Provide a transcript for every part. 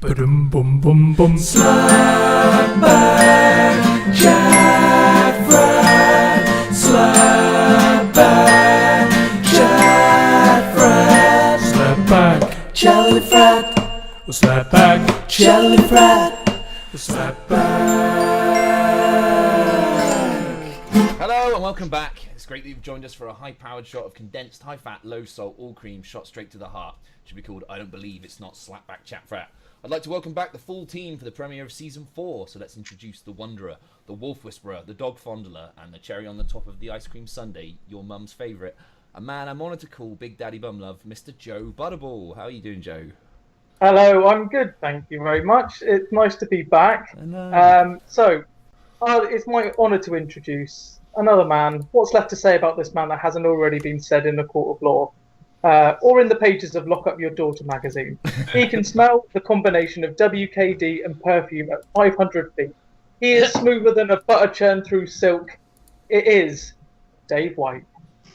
Ba-dum bum bum bum. Slap Back Chat Frat. Slap Back Chat Frat. Slap back, Jelly Frat. slap back, Jelly Frat. slap back. Hello and welcome back. It's great that you've joined us for a high-powered shot of condensed, high-fat, low-salt, all-cream shot straight to the heart. It should be called I Don't Believe It's Not Slap Back Chat Frat. I'd like to welcome back the full team for the premiere of Season 4, so let's introduce the Wanderer, the Wolf Whisperer, the Dog Fondler, and the cherry on the top of the ice cream sundae, your mum's favourite, a man I'm honoured to call Big Daddy Bumlove, Mr. Joe Butterball. How are you doing, Joe? Hello, I'm good, thank you very much. It's nice to be back. It's my honour to introduce another man. What's left to say about this man that hasn't already been said in the court of law? Or in the pages of Lock Up Your Daughter magazine. He can smell the combination of WKD and perfume at 500 feet. He is smoother than a butter churn through silk. It is Dave White.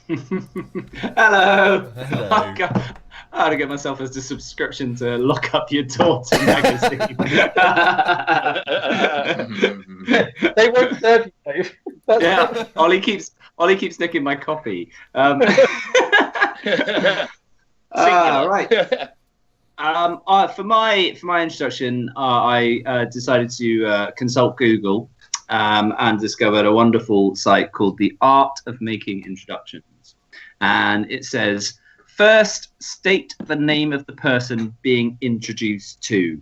Hello. Oh, God. I had to get myself as a subscription to Lock Up Your Daughter magazine. They won't serve you, Dave. Yeah, Ollie keeps nicking my coffee. Right. For my introduction, I decided to consult Google and discovered a wonderful site called The Art of Making Introductions, and it says, first, state the name of the person being introduced to.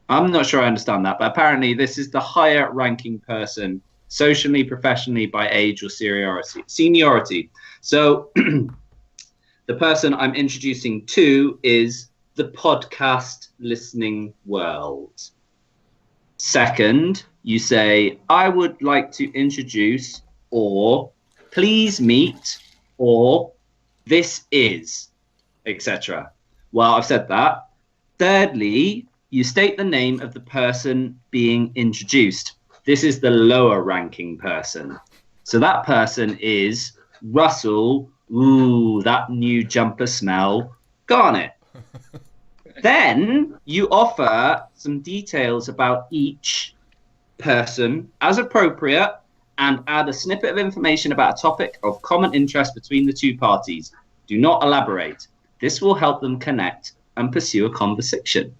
I'm not sure I understand that, but apparently this is the higher ranking person, socially, professionally, by age or seniority. So the person I'm introducing to is the podcast listening world. Second, you say, I would like to introduce, or please meet, or this is, etc. Well, I've said that. Thirdly, you state the name of the person being introduced. This is the lower ranking person. So that person is Russell, ooh, that new jumper smell, Garnet. Then you offer some details about each person as appropriate and add a snippet of information about a topic of common interest between the two parties. Do not elaborate. This will help them connect and pursue a conversation.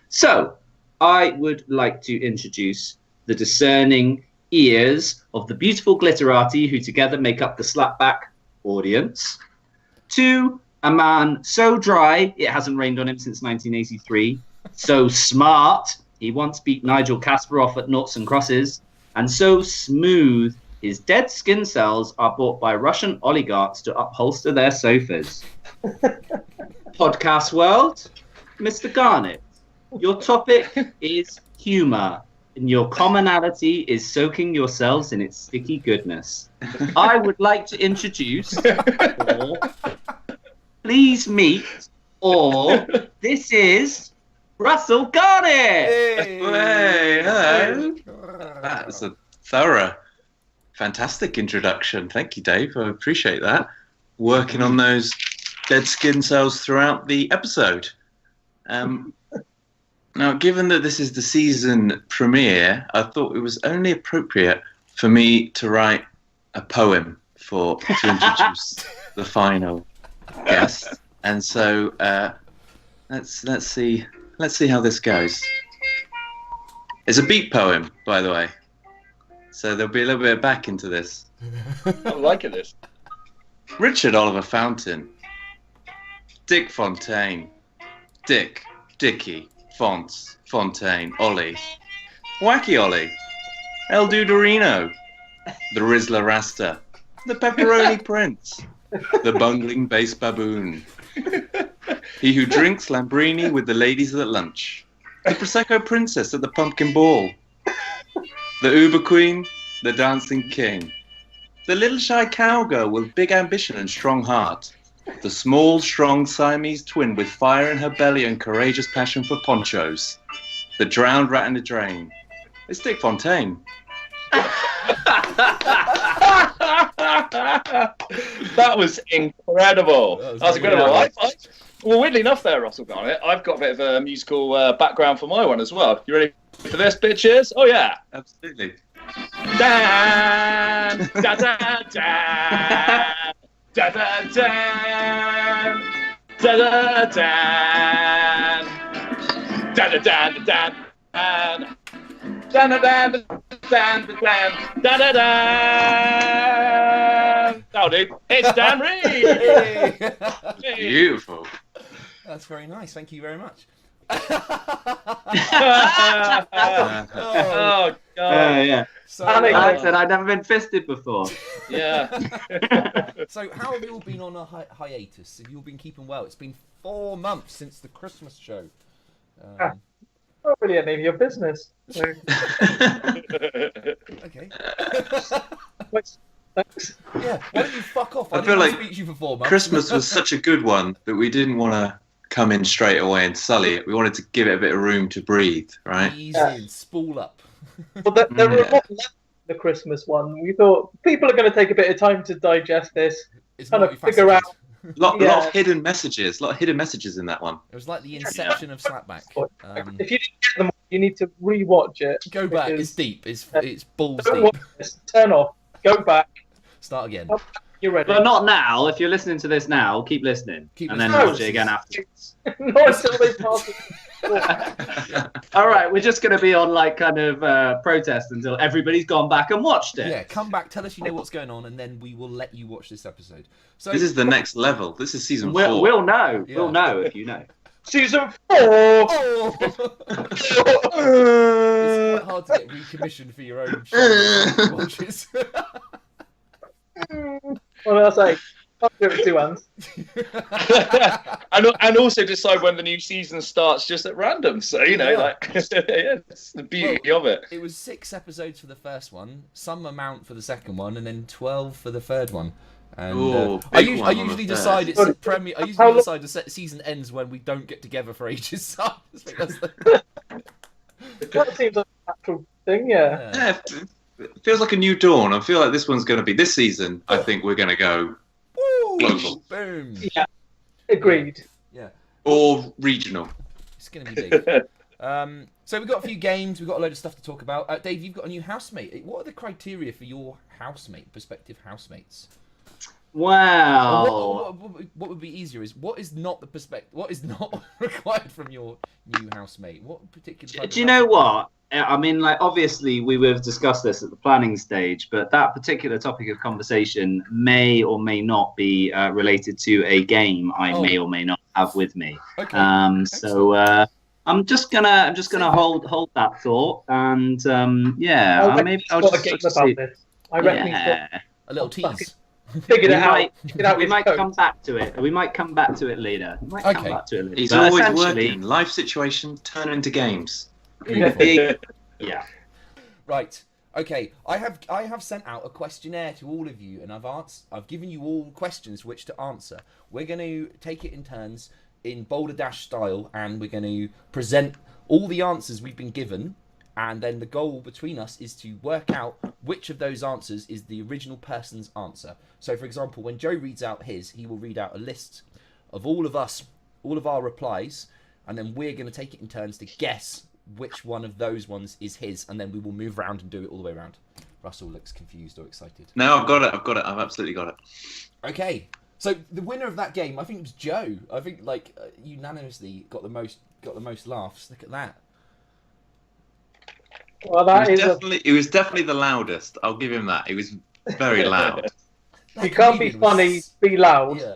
So I would like to introduce the discerning ears of the beautiful glitterati who together make up the slapback audience, to a man so dry it hasn't rained on him since 1983, so smart he once beat Nigel Kasparov at noughts and crosses, and so smooth his dead skin cells are bought by Russian oligarchs to upholster their sofas. Podcast world, Mr. Garnet, your topic is humour, and your commonality is soaking yourselves in its sticky goodness. I would like to introduce, or please meet, or this is Russell Garnet. Hey, hello. That's a thorough, fantastic introduction. Thank you, Dave. I appreciate that. Working on those dead skin cells throughout the episode. Now, given that this is the season premiere, I thought it was only appropriate for me to write a poem to introduce the final guest. And so let's see how this goes. It's a beat poem, by the way, so there'll be a little bit of back into this. I'm liking this. Richard Oliver Fountain, Dick Fontaine, Dick, Dickie, Fonts, Fontaine, Ollie, Wacky Ollie, El Dudorino, the Rizzler Rasta, the Pepperoni Prince, the Bungling Bass Baboon, he who drinks Lambrini with the ladies at lunch, the Prosecco Princess at the Pumpkin Ball, the Uber Queen, the Dancing King, the little shy cowgirl with big ambition and strong heart, the small, strong Siamese twin with fire in her belly and courageous passion for ponchos, the drowned rat in the drain. It's Dick Fontaine. That was incredible. That was incredible. Well, weirdly enough, there, Russell Garnett, I've got a bit of a musical background for my one as well. You ready for this, bitches? Oh yeah. Absolutely. Dan, da da dan, da da dan, da da dan, da da dan, dan, dan, dan, dan, dan, dan, da da dan. Oh, dude, it's Dan Reed. Hey. Beautiful. That's very nice. Thank you very much. Oh God. Yeah. So, Alex said I'd never been fisted before. Yeah. so how have you all been on a hiatus? Have you all been keeping well? It's been 4 months since the Christmas show. Not really any of your business. So, Okay. thanks. Yeah. Why don't you fuck off? I I feel didn't like speak to you for 4 months. Christmas was such a good one that we didn't want to come in straight away and sully it. We wanted to give it a bit of room to breathe, right? Easy and spool up. Well, there were a Yeah. lot left in the Christmas one. We thought people are going to take a bit of time to digest this, It's kind of multifaceted. figure out. Lot Yeah. of hidden messages. Lot of hidden messages in that one. It was like the inception of Slapback. If you didn't get them, you need to rewatch it. Go back. because- It's deep. It's balls Don't deep. watch this. Turn off. Go back. Start again. You're ready. But not now. If you're listening to this now, keep listening. Keep and then listening. watch it again afterwards. Not until they pass it. All right, we're just going to be on like kind of protest until everybody's gone back and watched it. Yeah, come back, tell us you know what's going on, and then we will let you watch this episode. So This is the next level. This is season 4. We'll know. Yeah. We'll know if you know. Season 4. Oh! It's quite hard to get recommissioned for your own show watches. What did I say? I'll do it 2 hands. and also decide when the new season starts just at random. So you know, Yeah. like, yeah, it's the beauty of it. It was 6 episodes for the first one, some amount for the second one, and then 12 for the third one. And Ooh, I big one on the usually third. decide it's a premiere. I How usually long- decide the season ends when we don't get together for ages. So I just think that's the- That seems like a natural thing, yeah. Yeah, it feels like a new dawn. I feel like this one's going to be this season. I think we're going to go Woo! global Boom! Yeah. Agreed. Yeah, or regional. it's gonna be big. So we've got a few games. We've got a load of stuff to talk about. Dave, you've got a new housemate. What are the criteria for your housemate, prospective housemates? Wow. Or what would be easier is what is not the what is not required from your new housemate? What particular? Type Do you of know housemate? what? I mean, like, obviously, we would have discussed this at the planning stage, but that particular topic of conversation may or may not be related to a game I may or may not have with me. Okay. So I'm just gonna hold that thought, and yeah, maybe I'll got a just game just about see. this. I reckon he's Yeah. A little tease. figured We it out. might, Figured out we his might code. come back to it. We might come back to it later. We might come Okay. back to it later. He's But always essentially- working. Life situation turn into games. Big, yeah. Right. Okay. I have sent out a questionnaire to all of you, and I've given you all questions which to answer. We're going to take it in turns in Boulder Dash style, and we're going to present all the answers we've been given, and then the goal between us is to work out which of those answers is the original person's answer. So, for example, when Joe reads out his, he will read out a list of all of our replies, and then we're going to take it in turns to guess which one of those ones is his, and then we will move around and do it all the way around. Russell looks confused or excited. No, I've got it. I've absolutely got it. Okay, so the winner of that game, I think it was Joe. I think unanimously got the most laughs. Look at that. Well, that is It was definitely the loudest. I'll give him that. It was very loud. you can't be comedian was funny, be loud. Yeah,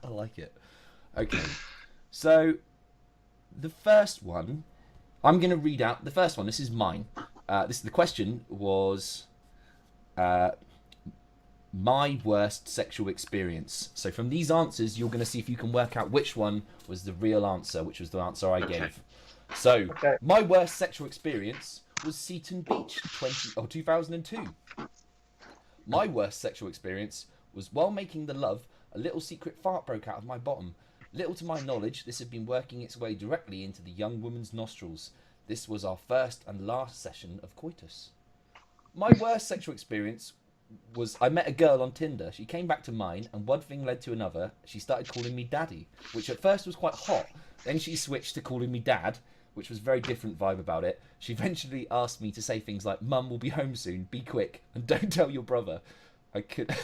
I like it. Okay, so the first one, I'm going to read out the first one. This is mine. The question was my worst sexual experience. So from these answers, you're going to see if you can work out which one was the real answer, which was the answer I gave. So my worst sexual experience was Seaton Beach, 2002. My worst sexual experience was while making the love, a little secret fart broke out of my bottom. Little to my knowledge, this had been working its way directly into the young woman's nostrils. This was our first and last session of coitus. My worst sexual experience was I met a girl on Tinder. She came back to mine, and one thing led to another. She started calling me daddy, which at first was quite hot. Then she switched to calling me dad, which was a very different vibe about it. She eventually asked me to say things like, "Mum will be home soon. Be quick, and don't tell your brother." I could,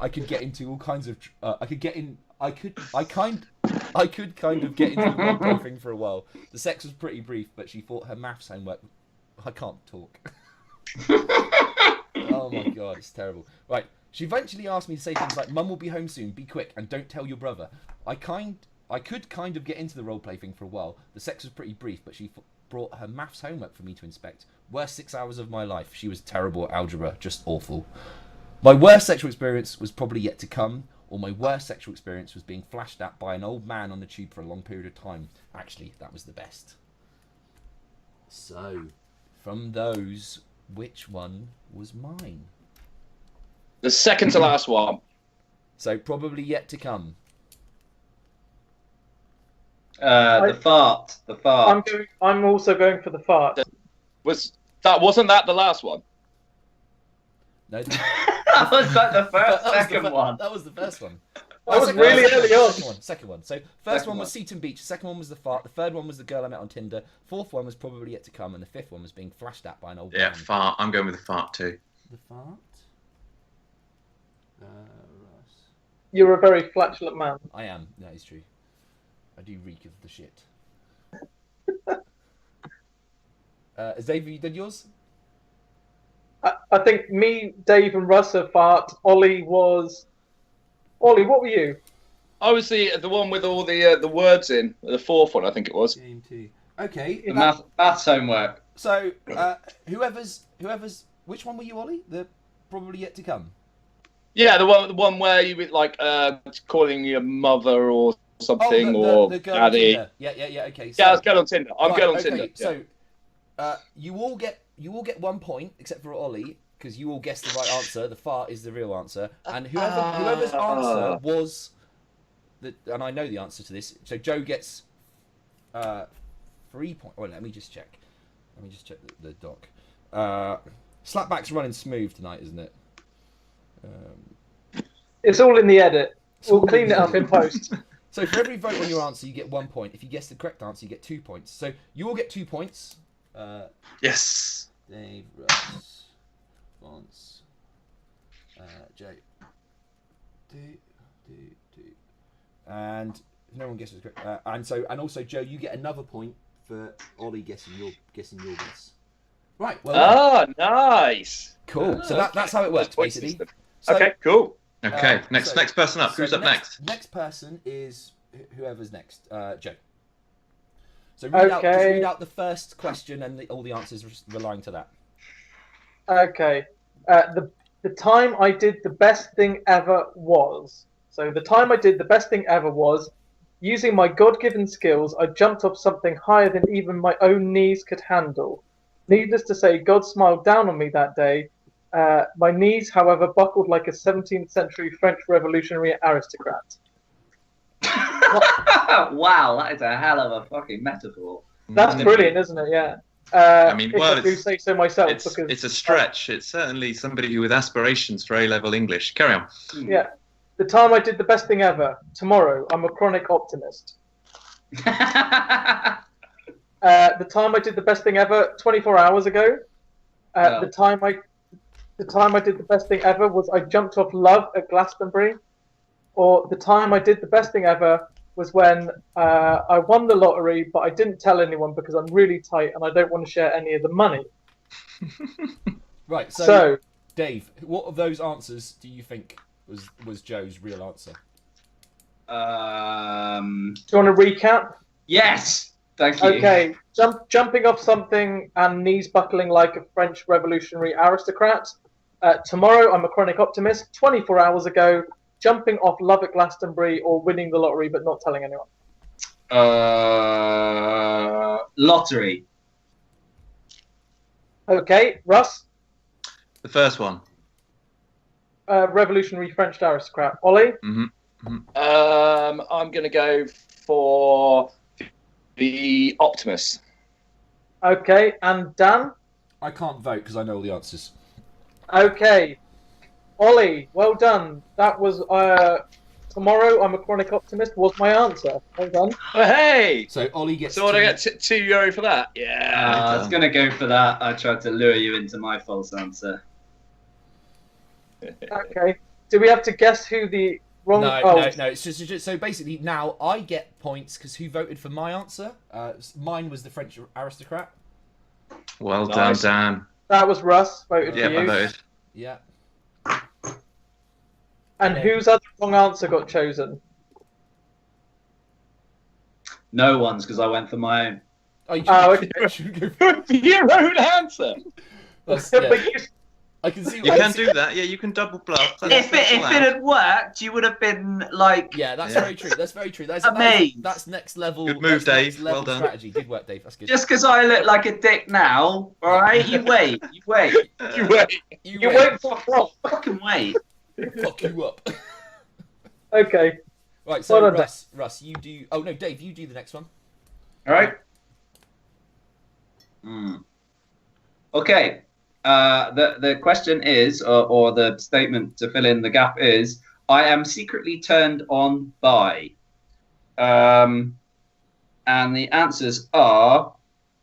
I could get into all kinds of. I could kind of get into the role-play thing for a while. The sex was pretty brief, but she thought her maths homework. I can't talk. Oh my god, it's terrible. Right, she eventually asked me to say things like, "Mum will be home soon, be quick, and don't tell your brother." I could kind of get into the role-play thing for a while. The sex was pretty brief, but she brought her maths homework for me to inspect. Worst 6 hours of my life. She was terrible at algebra, just awful. My worst sexual experience was probably yet to come, or my worst sexual experience was being flashed at by an old man on the tube for a long period of time. Actually, that was the best. So, from those, which one was mine? The second to last one. So, probably yet to come. The fart. The fart. I'm also going for the fart. Wasn't that the last one? No, That was like the second one. That was the first one. That was really early on. Second one. So first one was Seaton Beach. The second one was the fart. The third one was the girl I met on Tinder. Fourth one was probably yet to come, and the fifth one was being flashed at by an old man. Fart. I'm going with the fart too. The fart. Russ. You're a very flatulent man. I am. That is true. I do reek of the shit. Xavier, you did yours? I think me, Dave, and Russ are fart. Ollie, what were you? I was the one with all the words in. The fourth one, I think it was. Game 2. Okay. The maths homework. So, whoever's which one were you, Ollie? The probably yet to come. Yeah, the one where you were like calling your mother or something, or the girl daddy. On Tinder. Yeah. Okay. So, Yeah, I was girl on Tinder. I'm girl on Tinder. So, you all get 1 point except for Ollie, because you all guessed the right answer. The fart is the real answer, and whoever's answer was and I know the answer to this. So Joe gets 3 points. Oh, let me just check. The doc. Slapback's running smooth tonight, isn't it? It's all in the edit. We'll clean it up in post. So for every vote on your answer, you get 1 point. If you guess the correct answer, you get 2 points. So you all get 2 points. Yes. Dave, Russ, Vance, Jay. And no one guesses correct. And also Joe, you get another point for Ollie guessing your guess. Right. Well. Nice. Cool. So that's how it works, basically. So, okay. Cool. Okay. Next person up. Who's up next? Next person is whoever's next. Joe. So just read out the first question and all the answers relying to that. Okay. The time I did the best thing ever was. So the time I did the best thing ever was, using my God-given skills, I jumped off something higher than even my own knees could handle. Needless to say, God smiled down on me that day. My knees, however, buckled like a 17th century French revolutionary aristocrat. Wow, that is a hell of a fucking metaphor. That's brilliant, isn't it? Yeah. I mean, I do say so myself. It's a stretch. It's certainly somebody with aspirations for A-level English. Carry on. Yeah. The time I did the best thing ever. Tomorrow, I'm a chronic optimist. The time I did the best thing ever. 24 hours ago. The time I did the best thing ever was I jumped off Love at Glastonbury. Or the time I did the best thing ever was when I won the lottery, but I didn't tell anyone because I'm really tight and I don't want to share any of the money. Right. So, Dave, what of those answers do you think was Joe's real answer? Do you want to recap? Yes. Thank you. Okay. Jumping off something and knees buckling like a French revolutionary aristocrat. Tomorrow, I'm a chronic optimist. 24 hours ago, jumping off Love at Glastonbury or winning the lottery but not telling anyone. Lottery. Okay, Russ? The first one. Revolutionary French aristocrat. Ollie? I'm going to go for the Optimus. Okay, and Dan? I can't vote because I know all the answers. Okay. Ollie, well done. That was tomorrow. I'm a chronic optimist. Was my answer. Well done. Oh, hey! So Ollie gets. So what, I get €2 for that? Yeah. I was going to go for that. I tried to lure you into my false answer. Okay. Do we have to guess who the wrong? No, oh. no. It's just so basically now I get points because who voted for my answer? Mine was the French aristocrat. Well Nice. done, Dan. That was Russ. Voted Yeah, for I you. voted. Yeah. And whose other wrong answer got chosen? No one's, because I went for my own. Oh, you okay. should go. Your own answer. That's- But yeah. you- I can see. You can do that. Yeah, you can double bluff. If it had worked, you would have been like. Yeah, that's Yeah. very true. That's very true. That's Amazed. That's next level. Good move, that's next Dave. level Well done. Strategy. Good work, Dave. That's good. Just because I look like a dick now, all right? You wait. You wait. You wait. You wait for what? Fucking wait. Fuck you up. Okay. Right. So Well done, Russ, you do. Oh no, Dave, you do the next one. All right. Okay. The question is, or the statement to fill in the gap is, I am secretly turned on by. And the answers are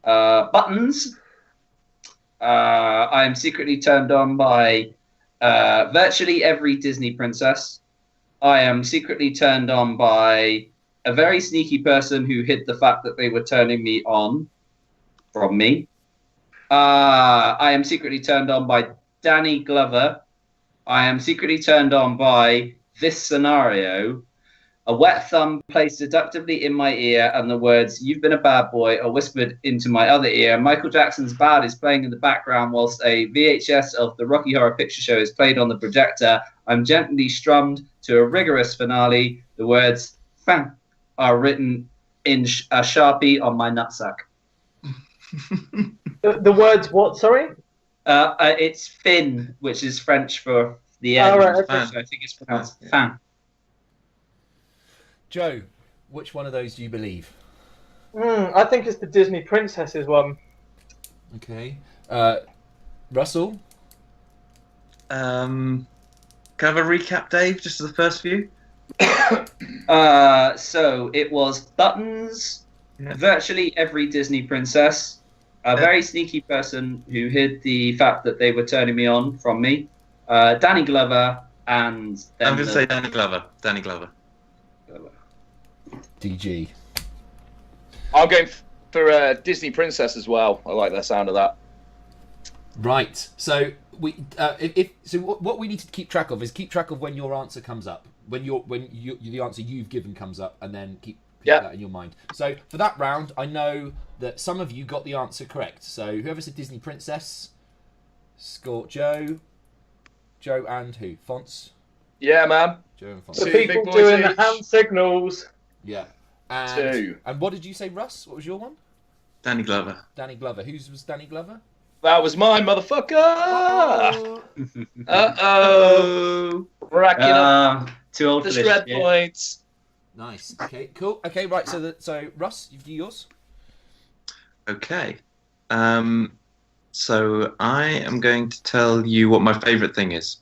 buttons. I am secretly turned on by virtually every Disney princess. I am secretly turned on by a very sneaky person who hid the fact that they were turning me on from me. I am secretly turned on by Danny Glover. I am secretly turned on by this scenario. A wet thumb placed seductively in my ear, and the words, "You've been a bad boy," are whispered into my other ear. Michael Jackson's Bad is playing in the background whilst a VHS of the Rocky Horror Picture Show is played on the projector. I'm gently strummed to a rigorous finale. The words, "Fan," are written in a Sharpie on my nutsack. The words what? Sorry. It's fin, which is French for the end. Oh, right, okay. So I think it's pronounced fan. Joe, which one of those do you believe? I think it's the Disney princesses one. Okay. Russell. Can I have a recap, Dave, just for the first few? So it was buttons, virtually every Disney princess, a very sneaky person who hid the fact that they were turning me on from me, Danny Glover, and then I'm going to say Danny Glover. Danny Glover. DG. I'm going for Disney Princess as well. I like the sound of that. Right. So what we need to keep track of is keep track of when your answer comes up, when the answer you've given comes up, and then keep that in your mind. So for that round, I know that some of you got the answer correct. So whoever said Disney Princess, score Joe and who? Fonts. Yeah, man. Joe and Fonts. The Two people big boys doing the each. hand signals. Yeah. Two. And what did you say, Russ? What was your one? Danny Glover. Danny Glover. Whose was Danny Glover? That was mine, motherfucker. Oh. Uh-oh. Racking up too old the for this shred shit. points. Nice. Okay. Cool. Okay. Right. So Russ, you do yours. Okay. So I am going to tell you what my favourite thing is.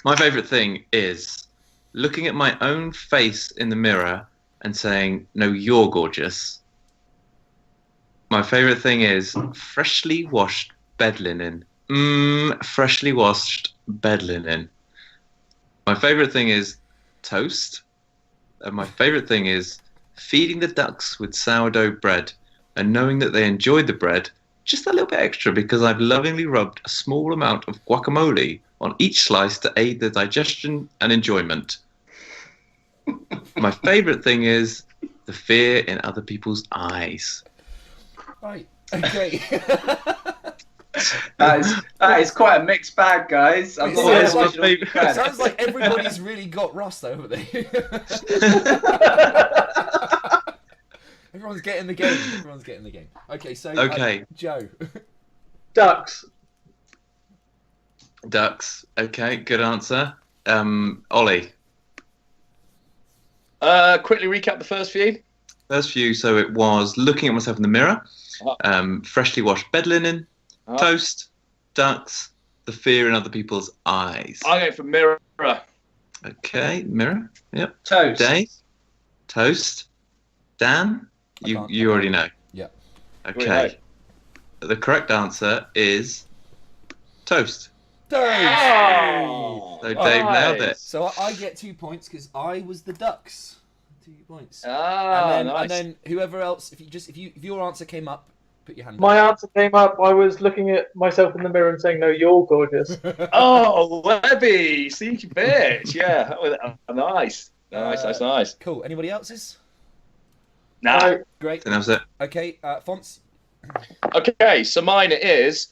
My favourite thing is looking at my own face in the mirror and saying, "No, you're gorgeous." My favourite thing is freshly washed bed linen. Freshly washed bed linen. My favourite thing is toast. And my favourite thing is feeding the ducks with sourdough bread and knowing that they enjoyed the bread just a little bit extra because I've lovingly rubbed a small amount of guacamole on each slice to aid their digestion and enjoyment. My favourite thing is the fear in other people's eyes. Right. Okay. That is quite a mixed bag, guys. I'm not Yeah, always like- original fan. Sounds like everybody's really got Russ, though, haven't they? Everyone's getting the game. Okay, so Okay. Joe. Ducks. Ducks. Okay, good answer. Ollie. Quickly recap the first few. First few, so it was looking at myself in the mirror, freshly washed bed linen, toast, ducks, the fear in other people's eyes. I'm going for mirror. Okay, mirror. Yep. Toast. Dave. Toast. Dan. You already know. Yeah. Okay. The correct answer is toast. Oh, So Dave nailed it. So I get 2 points because I was the ducks. 2 points. Ah, nice. And then whoever else, if your answer came up, put your hand My up. answer came up. I was looking at myself in the mirror and saying, "No, you're gorgeous." Oh, Webby, sneaky bitch. Yeah, nice. Nice. Cool. Anybody else's? Nah. No, Great. And that was it. Okay, fonts. Okay, so mine is,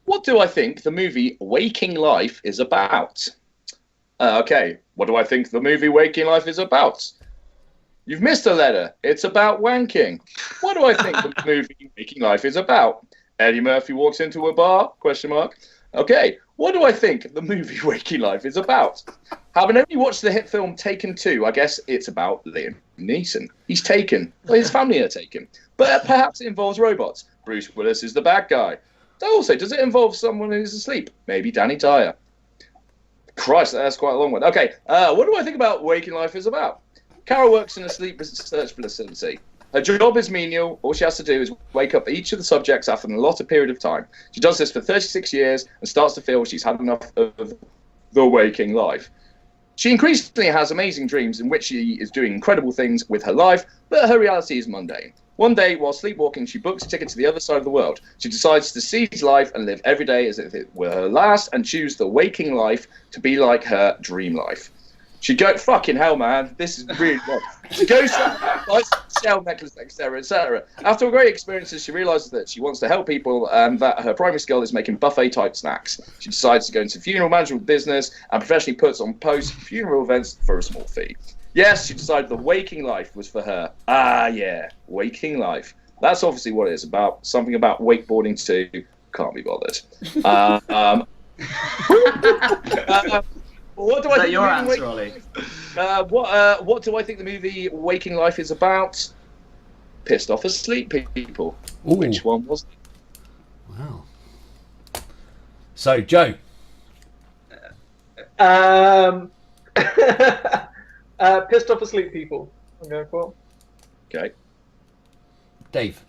what do I think the movie Waking Life is about? Okay, what do I think the movie Waking Life is about? You've missed a letter. It's about wanking. What do I think the movie Waking Life is about? Eddie Murphy walks into a bar? Question mark. Okay, what do I think the movie Waking Life is about? Having only watched the hit film Taken 2, I guess it's about Liam Neeson. He's taken. Well, his family are taken. But perhaps it involves robots. Bruce Willis is the bad guy. Also, does it involve someone who's asleep? Maybe Danny Dyer. Christ, that's quite a long one. Okay, what do I think about Waking Life is about? Carol works in a sleep research facility. Her job is menial. All she has to do is wake up each of the subjects after an allotted period of time. She does this for 36 years and starts to feel she's had enough of the waking life. She increasingly has amazing dreams in which she is doing incredible things with her life, but her reality is mundane. One day, while sleepwalking, she books a ticket to the other side of the world. She decides to seize life and live every day as if it were her last and choose the waking life to be like her dream life. She goes, fucking hell, man, this is really good. She goes to buys a shell necklace, etc., etc. After great experiences, she realizes that she wants to help people and that her primary skill is making buffet-type snacks. She decides to go into funeral management business and professionally puts on post-funeral events for a small fee. Yes, she decided the waking life was for her. Ah, yeah, waking life. That's obviously what it is about. Something about wakeboarding too. Can't be bothered. What do I Is that think your the movie answer, Ollie? What do I think the movie Waking Life is about? Pissed off asleep people. Ooh. Which one was it? Wow. So, Joe. Pissed off asleep people. I'm going for. Okay. Dave.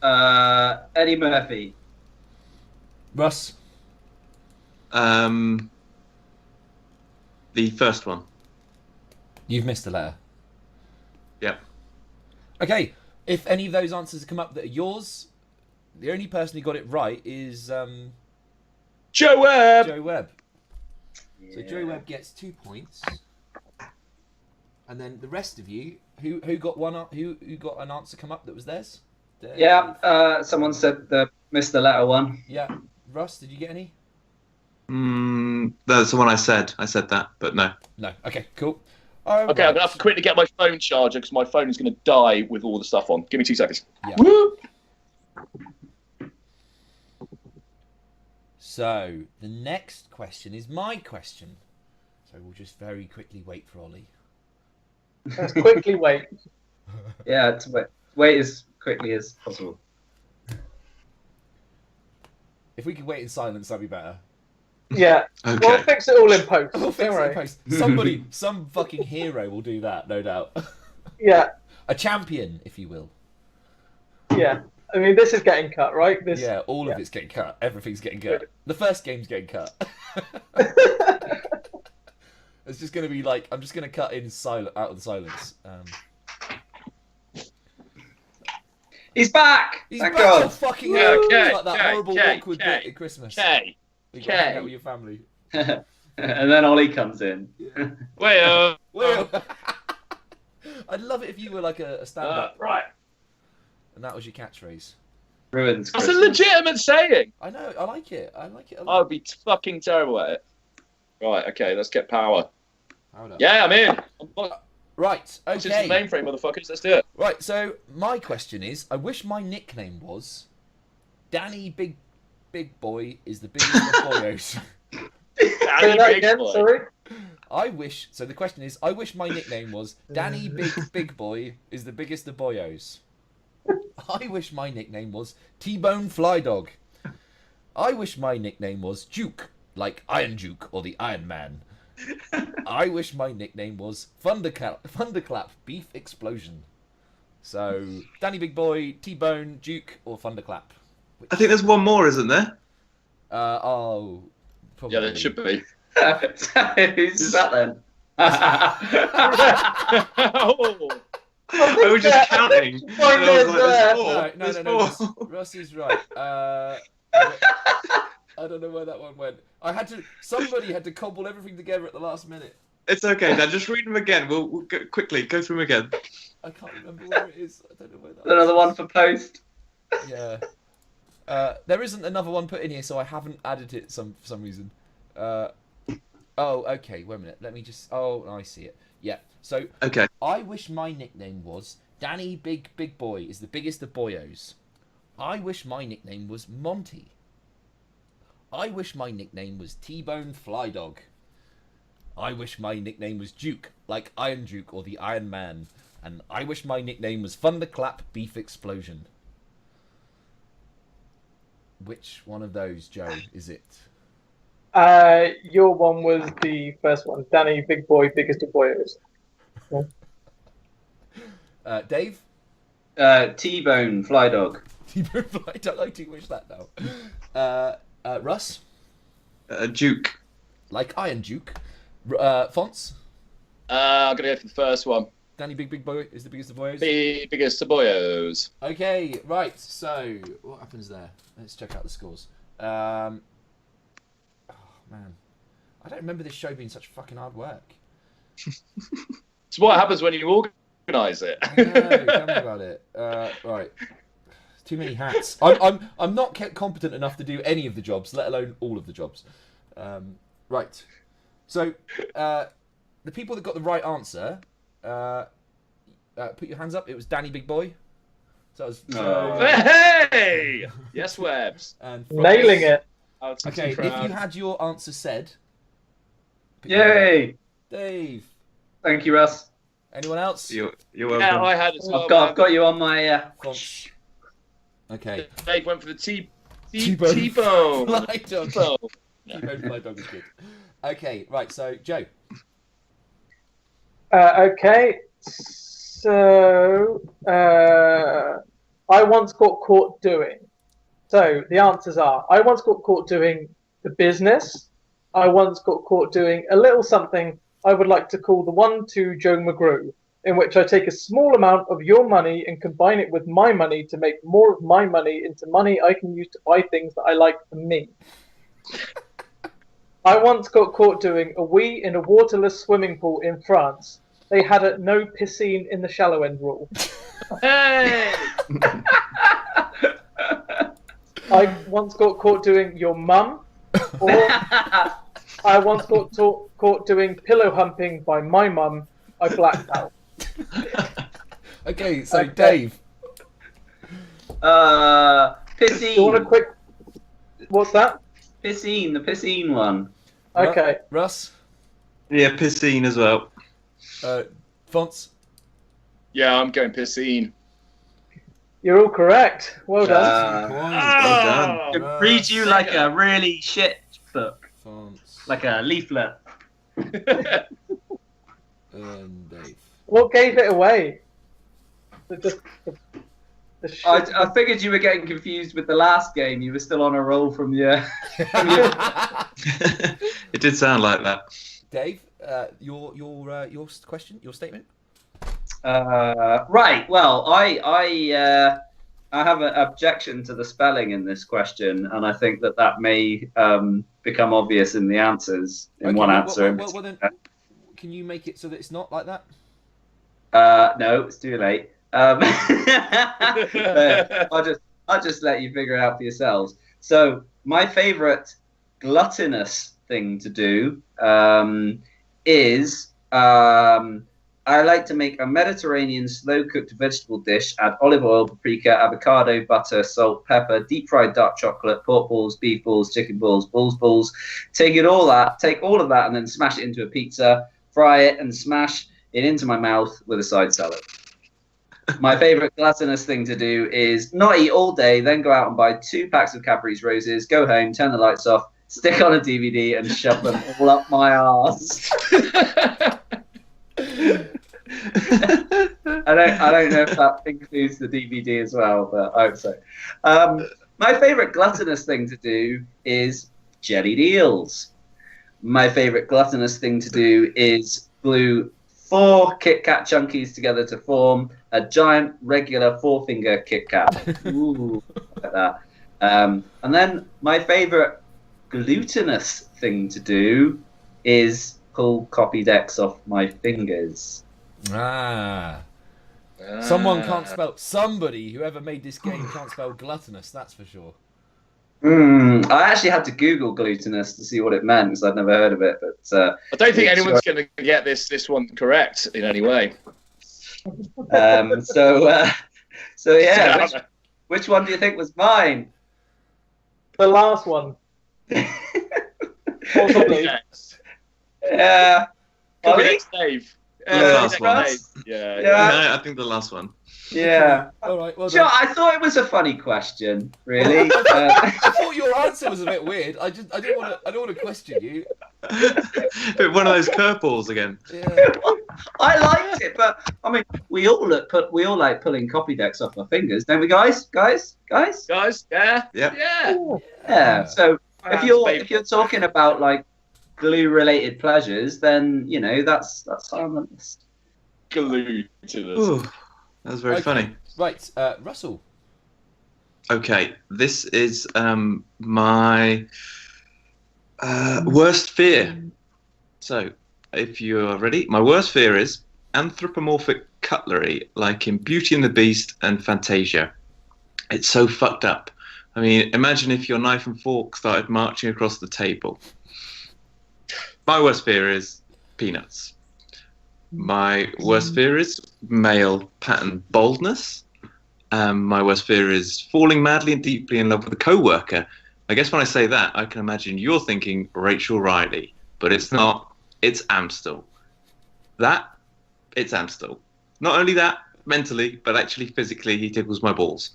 Eddie Murphy. Russ. The first one. You've missed a letter. Yep. Okay, if any of those answers come up that are yours, the only person who got it right is Joe Webb. Joe Webb. So Yeah. Joe Webb gets 2 points, and then the rest of you, who got who got an answer come up that was theirs? Dave? Yeah, someone said the missed the letter one. Yeah. Russ, did you get any? That's the one I said. I said that, but no. No. Okay. Cool. Okay, I'm gonna have to quickly get my phone charger because my phone is gonna die with all the stuff on. Give me 2 seconds. Yeah. Woo! So the next question is my question. So we'll just very quickly wait for Ollie. Let's quickly wait. Yeah, to wait as quickly as possible. If we could wait in silence, that'd be better. Yeah. Okay. We'll fix it all in post. We'll fix Don't it in worry. post. Somebody, some fucking hero will do that, no doubt. Yeah. A champion, if you will. Yeah. I mean, this is getting cut, right? This. Yeah, all of it's getting cut. Everything's getting cut. The first game's getting cut. It's just going to be like, I'm just going to cut in out of the silence. He's back! He's Thank back God. to fucking Yeah, hell. okay, Like that okay, horrible okay, awkward okay, bit at Christmas. Okay. You got to hang okay. out with your family. And then Ollie comes in. Well, Well, I'd love it if you were like a stand-up right. and that was your catchphrase. Ruins That's a Christmas. legitimate saying. I know, I like it. I like it a I lot. would be fucking terrible at it. Right, okay, let's get power. Hold up. Yeah, I'm in. Right, This is the okay. mainframe, motherfuckers. Let's do it. Right, so my question is, I wish my nickname was Danny Big Boy is the biggest of boyos. Say that again. Sorry. I wish, so the question is, I wish my nickname was Danny Big Boy is the biggest of boyos. I wish my nickname was T-Bone Fly Dog. I wish my nickname was Duke, like Iron Duke or the Iron Man. I wish my nickname was Thunderclap Beef Explosion. So, Danny Big Boy, T-Bone, Duke, or Thunderclap? I think there's one more, isn't there? Probably. Yeah, there should be. Who's that then? Oh. I was just counting. And I was like, there's four. No, There's four. Russ is right. I don't know where that one went. Somebody had to cobble everything together at the last minute. It's okay, Dan. Just read them again. We'll go, quickly go through them again. I can't remember where it is. I don't know where that Another one for post. Yeah. There isn't another one put in here, so I haven't added it for some reason. Okay. Wait a minute. Let me just. Oh, I see it. Yeah. So. Okay. I wish my nickname was Danny Big Boy is the biggest of boyos. I wish my nickname was Monty. I wish my nickname was T-Bone Fly Dog. I wish my nickname was Duke, like Iron Duke or the Iron Man. And I wish my nickname was Thunderclap Beef Explosion. Which one of those, Joe, is it? Your one was the first one. Danny Big Boy, Biggest of Boyos. Dave? T-Bone Fly Dog. T-Bone Fly Dog. I do wish that now. Russ? Duke. Like Iron Duke. Fonts? I'm going to go for the first one. Danny Big Boy is the biggest of boyos? The Biggest of Boyos. Okay, right. So, what happens there? Let's check out the scores. Oh, man. I don't remember this show being such fucking hard work. It's what happens when you organise it. I know, tell me about it. Right. Too many hats. I'm not competent enough to do any of the jobs, let alone all of the jobs. Right. So, the people that got the right answer, put your hands up. It was Danny Big Boy. So that was Hey! Yes, Webs. and Nailing it. Okay, if you had your answer said. put your hand up. Yay! Dave. Thank you, Russ. Anyone else? You're welcome. Yeah, I had as well. I've got you on my. Fonts. Okay. Dave went for the T-Bone. T-Bone. Fly Dog. T-Bone. T-Bone Fly Dog is good. Okay, right. So Joe. Okay, so I once got caught doing. So the answers are: I once got caught doing the business. I once got caught doing a little something I would like to call the 1-2 Joe McGrew, in which I take a small amount of your money and combine it with my money to make more of my money into money I can use to buy things that I like for me. I once got caught doing a wee in a waterless swimming pool in France. They had a no piscine in the shallow end rule. Hey! I once got caught doing your mum, or I once got caught doing pillow humping by my mum. I blacked out. Okay, so Okay. Dave. Piscine. You want a quick? What's that? Piscine, the piscine one. Okay. Russ. Yeah, Piscine as well. Fonts. Yeah, I'm going Piscine. You're all correct. Well done. Well done. It reads you like a really shit book, Fonts. like a leaflet. And Dave. What gave it away? The shit. I figured you were getting confused with the last game. You were still on a roll from your. It did sound like that. Dave, your question, your statement. Right. Well, I have an objection to the spelling in this question, and I think that may become obvious in the answers in one answer. Well, then, can you make it so that it's not like that? No, it's too late. I'll just let you figure it out for yourselves. So my favourite gluttonous thing to do is I like to make a Mediterranean slow-cooked vegetable dish. Add olive oil, paprika, avocado, butter, salt, pepper, deep-fried dark chocolate, pork balls, beef balls, chicken balls, balls. Take all of that, and then smash it into a pizza. Fry it and smash it into my mouth with a side salad. My favourite gluttonous thing to do is not eat all day, then go out and buy 2 packs of Cadbury's Roses, go home, turn the lights off, stick on a DVD, and shove them all up my arse. I don't know if that includes the DVD as well, but I hope so. My favourite gluttonous thing to do is jellied eels. My favourite gluttonous thing to do is glue 4 Kit Kat chunkies together to form a giant regular 4-finger Kit Kat. Ooh, look at that. And then my favourite glutinous thing to do is pull copy decks off my fingers. Someone can't spell. Somebody, whoever made this game, can't spell gluttonous. That's for sure. I actually had to Google glutinous to see what it meant because I'd never heard of it. But I don't think anyone's going to get this one correct in any way. So yeah, which one do you think was mine? The last one. Possibly. Yes. Yeah. Could be Ollie? next Dave. The last one. Yeah. No, I think the last one. Yeah. All right. Well Sure, done. I thought it was a funny question, really. I thought your answer was a bit weird. I don't want to question you. But one of those curveballs again. Yeah. I liked it, but I mean, we all like pulling copy decks off our fingers, don't we, guys? Guys? Guys, yeah. Yeah. Yeah. Yeah. So Man's if you're talking about like glue-related pleasures, then you know that's high on the list. Glued to this. Ooh, that was very funny. Right, Russell. Okay, this is my worst fear. So, if you're ready, my worst fear is anthropomorphic cutlery, like in Beauty and the Beast and Fantasia. It's so fucked up. I mean, imagine if your knife and fork started marching across the table. My worst fear is peanuts. My worst fear is male pattern baldness. My worst fear is falling madly and deeply in love with a co-worker. I guess when I say that, I can imagine you're thinking Rachel Riley, but it's not. It's Amstel. It's Amstel. Not only that, mentally, but actually physically, he tickles my balls.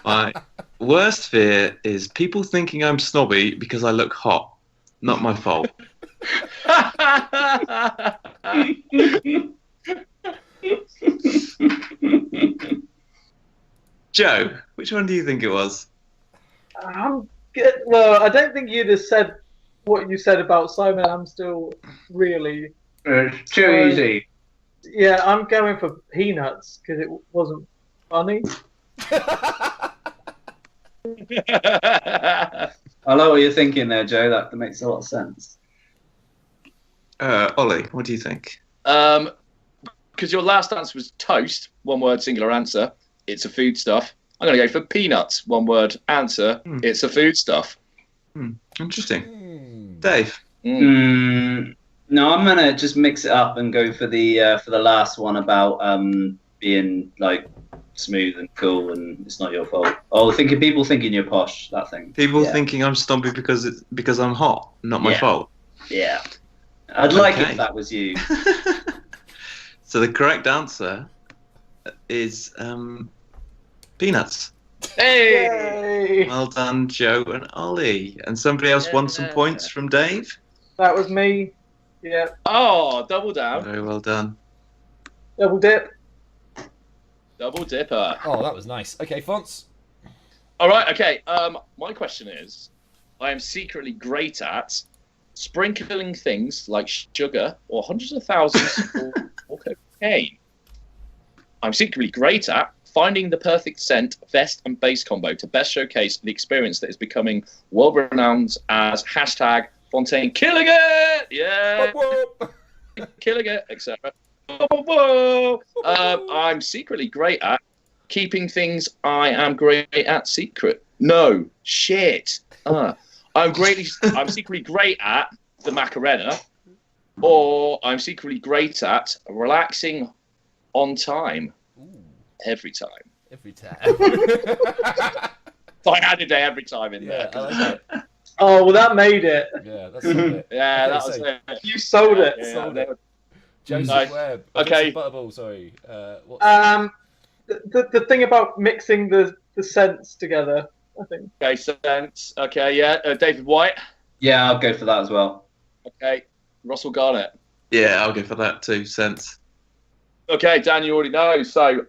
My worst fear is people thinking I'm snobby because I look hot. Not my fault. Joe, which one do you think it was? I'm good. Well, I don't think you'd have said what you said about Simon Amstel, really. It's too easy. Yeah, I'm going for peanuts because it wasn't funny. I like what you're thinking there, Joe. That makes a lot of sense. Ollie, what do you think? Because your last answer was toast, one word, singular answer. It's a foodstuff. I'm going to go for peanuts, one word answer. It's a foodstuff. Interesting. Dave? No, I'm going to just mix it up and go for the last one about being like smooth and cool and it's not your fault. Oh, people thinking you're posh, that thing. People thinking I'm snobby because I'm hot, not my fault. Yeah. I'd like it if that was you. So the correct answer is peanuts. Hey! Well done, Joe and Ollie. And somebody else won some points from Dave. That was me. Yeah. Oh, double down. Very well done. Double dip. Double dipper. Oh, that was nice. Okay, Fonts. All right, okay. My question is, I am secretly great at sprinkling things like sugar or hundreds of thousands or cocaine. I'm secretly great at finding the perfect scent, vest, and base combo to best showcase the experience that is becoming world-renowned as hashtag Fontaine killing it! Yeah! Killing it, etc. I'm secretly great at keeping things I am great at secret. No, shit. I'm secretly great at the Macarena, or I'm secretly great at relaxing on time. Every time. Every time. So I added a every time in there. I like it. Oh, well, that made it. Yeah, that's it. Yeah, that Okay, was so it. You sold it. Yeah, Sold yeah. it. Joseph Nice. Webb. Okay. Butterball, sorry. the thing about mixing the scents together, I think. Okay, sense. Okay, yeah. David White. Yeah, I'll go for that as well. Okay, Russell Garnett. Yeah, I'll go for that too. Sense. Okay, Dan, you already know. So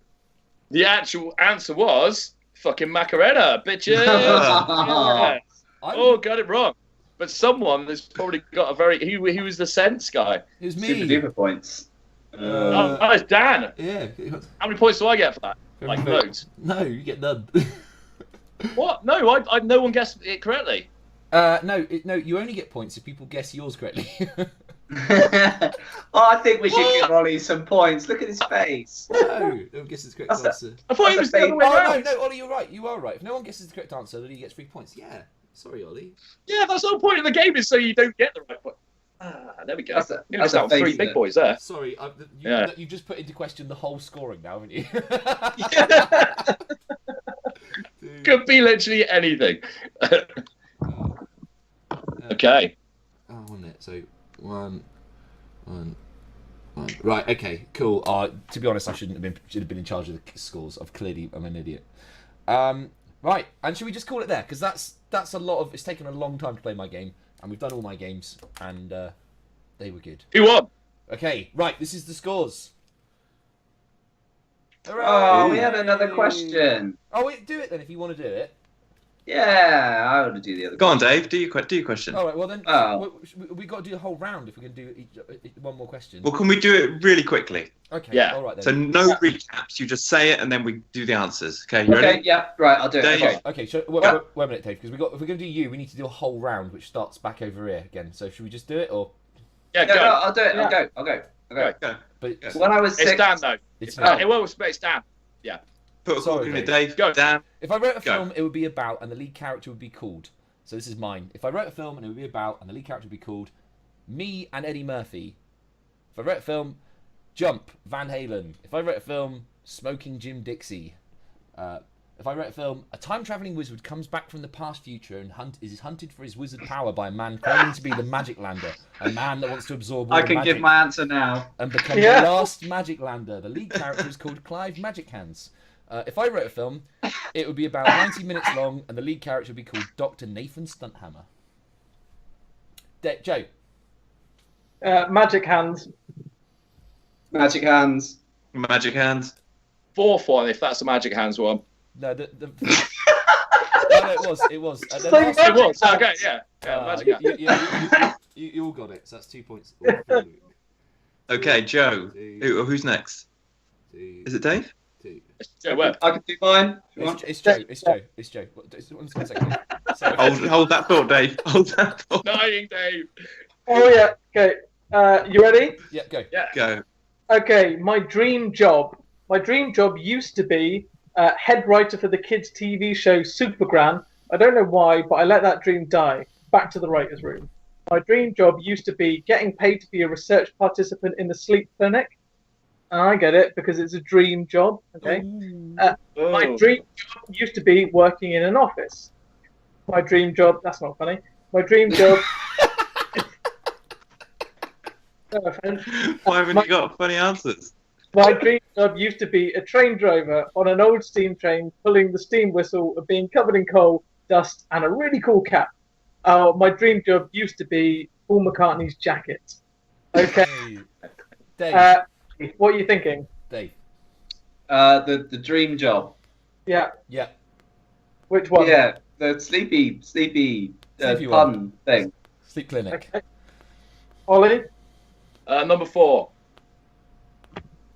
the actual answer was fucking Macarena, bitches. Yeah. Oh, got it wrong. But someone has probably got a very. Who was the sense guy? It was me. Super duper points. Oh, it's Dan. Yeah. How many points do I get for that? Very Like fair. loads. No, you get none. What? No, I no one guessed it correctly. No, you only get points if people guess yours correctly. Oh, I think we should give Ollie some points. Look at his face. No, no one guesses the correct That's answer. I thought it was the other way Oh around. no, Ollie, you're right. You are right. If no one guesses the correct answer, then he gets 3 points. Yeah. Sorry, Ollie. Yeah, that's the whole point of the game is so you don't get the right point. There we go. That's a- You that's missed out a on 3 face big there. boys there. Sorry, Yeah. You've just put into question the whole scoring now, haven't you? Dude. Could be literally anything. Okay. Oh, wasn't it? So, one. Right, okay, cool. To be honest, I should have been in charge of the scores. I'm an idiot. Right, and should we just call it there? Because that's a lot of. It's taken a long time to play my game, and we've done all my games, and they were good. Who won? Okay, right. This is the scores. Hooray! Oh, we had another question. Oh, wait, do it then if you want to do it. Yeah, I want to do the other. Go on, Dave. Do your question. All right. Well then, Oh. we got to do the whole round if we're going to do one more question. Well, can we do it really quickly? Okay. Yeah. All right then. So no recaps. You just say it and then we do the answers. Okay, you ready? Okay, yeah, right, I'll do it. Dave. Okay. Okay, so wait Yeah. a minute, Dave, because if we're going to do you, we need to do a whole round, which starts back over here again. So should we just do it, or? Yeah, Yeah, go. no, I'll do it. Yeah. I'll go. Go. But Yeah. When I was It's 6, Dan though. it's Well, not. it's Dan. Put a Sorry, call in it, Dave. Dave. Go. Dan. If I wrote a Go. film, it would be about, and the lead character would be called. So this is mine. If I wrote a film and it would be about, and the lead character would be called Me and Eddie Murphy. If I wrote a film, Jump, Van Halen. If I wrote a film, Smoking Jim Dixie. If I wrote a film, a time-traveling wizard comes back from the past future and is hunted for his wizard power by a man claiming to be the Magic Lander, a man that wants to absorb all I the can magic give my answer now. and become Yeah. the last Magic Lander. The lead character is called Clive Magichands. If I wrote a film, it would be about 90 minutes long, and the lead character would be called Dr. Nathan Stunthammer. Joe. Magic hands. Magic hands. Magic hands. 4th one, if that's the Magic Hands one. No, no, it was. The Say last- It was. Hands. Okay, yeah. Magic Hands. You all got it, so that's 2 points. Okay, Joe. Two, Who's next? Is it Dave? two. Joe Webb. I can do mine. If you want. It's Joe. It's Joe. It's Joe. One second. Sorry. Hold that thought, Dave. Hold that thought. Dying Dave. Oh yeah. Okay. You ready? Yeah, go. Yeah. Go. Okay. My dream job. My dream job used to be head writer for the kids' TV show Supergran. I don't know why, but I let that dream die. Back to the writer's room. My dream job used to be getting paid to be a research participant in the sleep clinic. I get it, because it's a dream job. Okay. My Oh. dream job used to be working in an office. My dream job. That's not funny. My dream job. No offense. Why haven't you got funny answers? My dream job used to be a train driver on an old steam train, pulling the steam whistle of being covered in coal, dust, and a really cool cap. My dream job used to be Paul McCartney's jacket. Okay. Dave. What are you thinking? Dave. The dream job. Yeah. Yeah. Which one? Yeah, the sleepy Sleepy pun thing. Sleep clinic. Okay. Ollie? Number 4.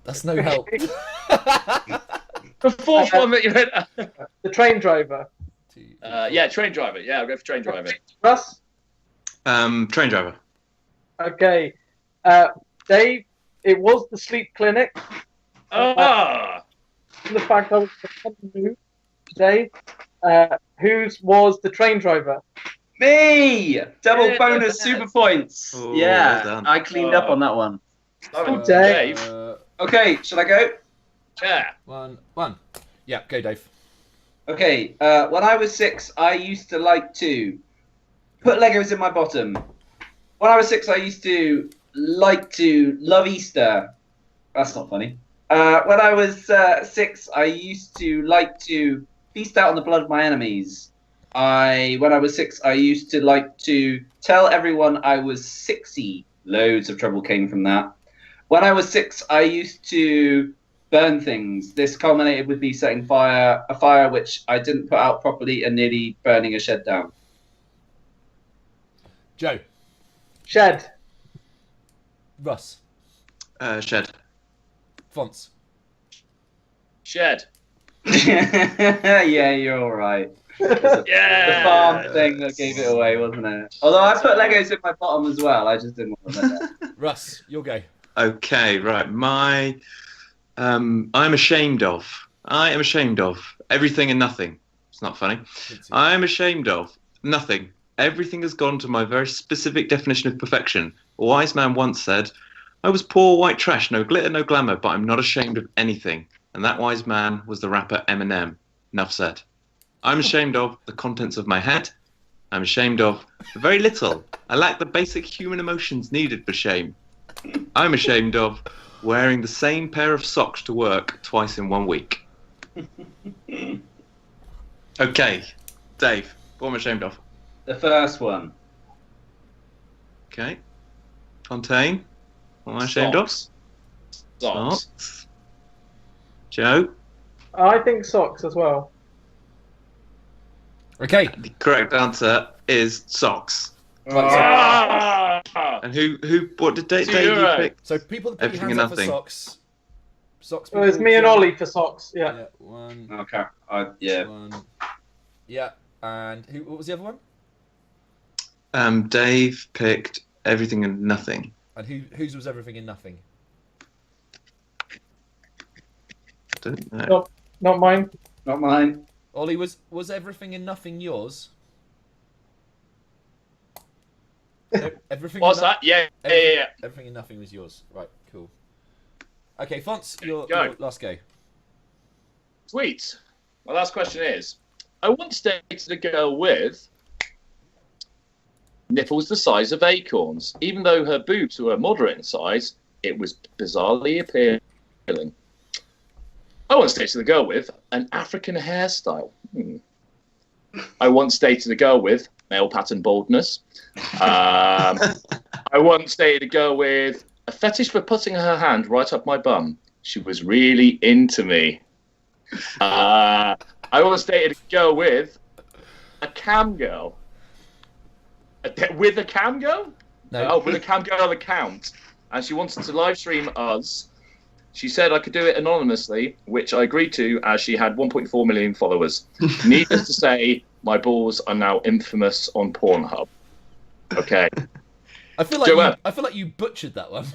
That's no help. The 4th one that you had. The train driver. Yeah, train driver. Yeah, I'll go for train driver. Russ? Train driver. Okay. Dave, it was the sleep clinic. Ah! The fact I was on the move today. Whose was the train driver? Me! Double Yeah, bonus yeah. super points. Oh, Yeah, well done. I cleaned up on that one. Oh, Dave. Okay, shall I go? Yeah. One. Yeah, go, Dave. Okay, when I was 6, I used to like to put Legos in my bottom. When I was 6, I used to like to love Easter. That's not funny. When I was 6, I used to like to feast out on the blood of my enemies. When I was 6, I used to like to tell everyone I was 6y. Loads of trouble came from that. When I was 6, I used to burn things. This culminated with me setting a fire which I didn't put out properly and nearly burning a shed down. Joe. Shed. Russ. Shed. Fonts. Shed. Yeah, you're all right. The farm thing that gave it away, wasn't it? Although I put Legos in my bottom as well, I just didn't want to admit that. Russ, you'll go. Okay, right. I'm ashamed of. I am ashamed of everything and nothing. It's not funny. I am ashamed of nothing. Everything has gone to my very specific definition of perfection. A wise man once said, I was poor white trash, no glitter, no glamour, but I'm not ashamed of anything. And that wise man was the rapper Eminem. Enough said. I'm ashamed of the contents of my head. I'm ashamed of very little. I lack the basic human emotions needed for shame. I'm ashamed of wearing the same pair of socks to work twice in 1 week. Okay, Dave, what am I ashamed of? The first one. Okay. Fontaine, what am I ashamed of? Socks. Joe? I think socks as well. Okay. The correct answer is socks. Ah! And what did Dave Zero. pick? So people that put Everything your hands and up for nothing. socks. Socks. It was people- me and Ollie for socks. Yeah. Yeah. One. Okay. Yeah. One. Yeah. And what was the other one? Dave picked everything and nothing. And whose was everything and nothing? Don't know. Nope. Not mine. Not mine. Ollie, was everything and nothing yours? Everything. What's and that? Yeah. Everything and nothing was yours. Right. Cool. Okay, Fonts, your Go. last go. Sweet. My last question is, I once dated a girl with nipples the size of acorns. Even though her boobs were moderate in size, it was bizarrely appealing. I once dated a girl with an African hairstyle. I once dated a girl with male pattern baldness. I once dated a girl with a fetish for putting her hand right up my bum. She was really into me. I once dated a girl with a cam girl. With a cam girl? No. Oh, with a cam girl account. And she wanted to live stream us. She said I could do it anonymously, which I agreed to as she had 1.4 million followers. Needless to say, my balls are now infamous on Pornhub. Okay. I feel like you butchered that one.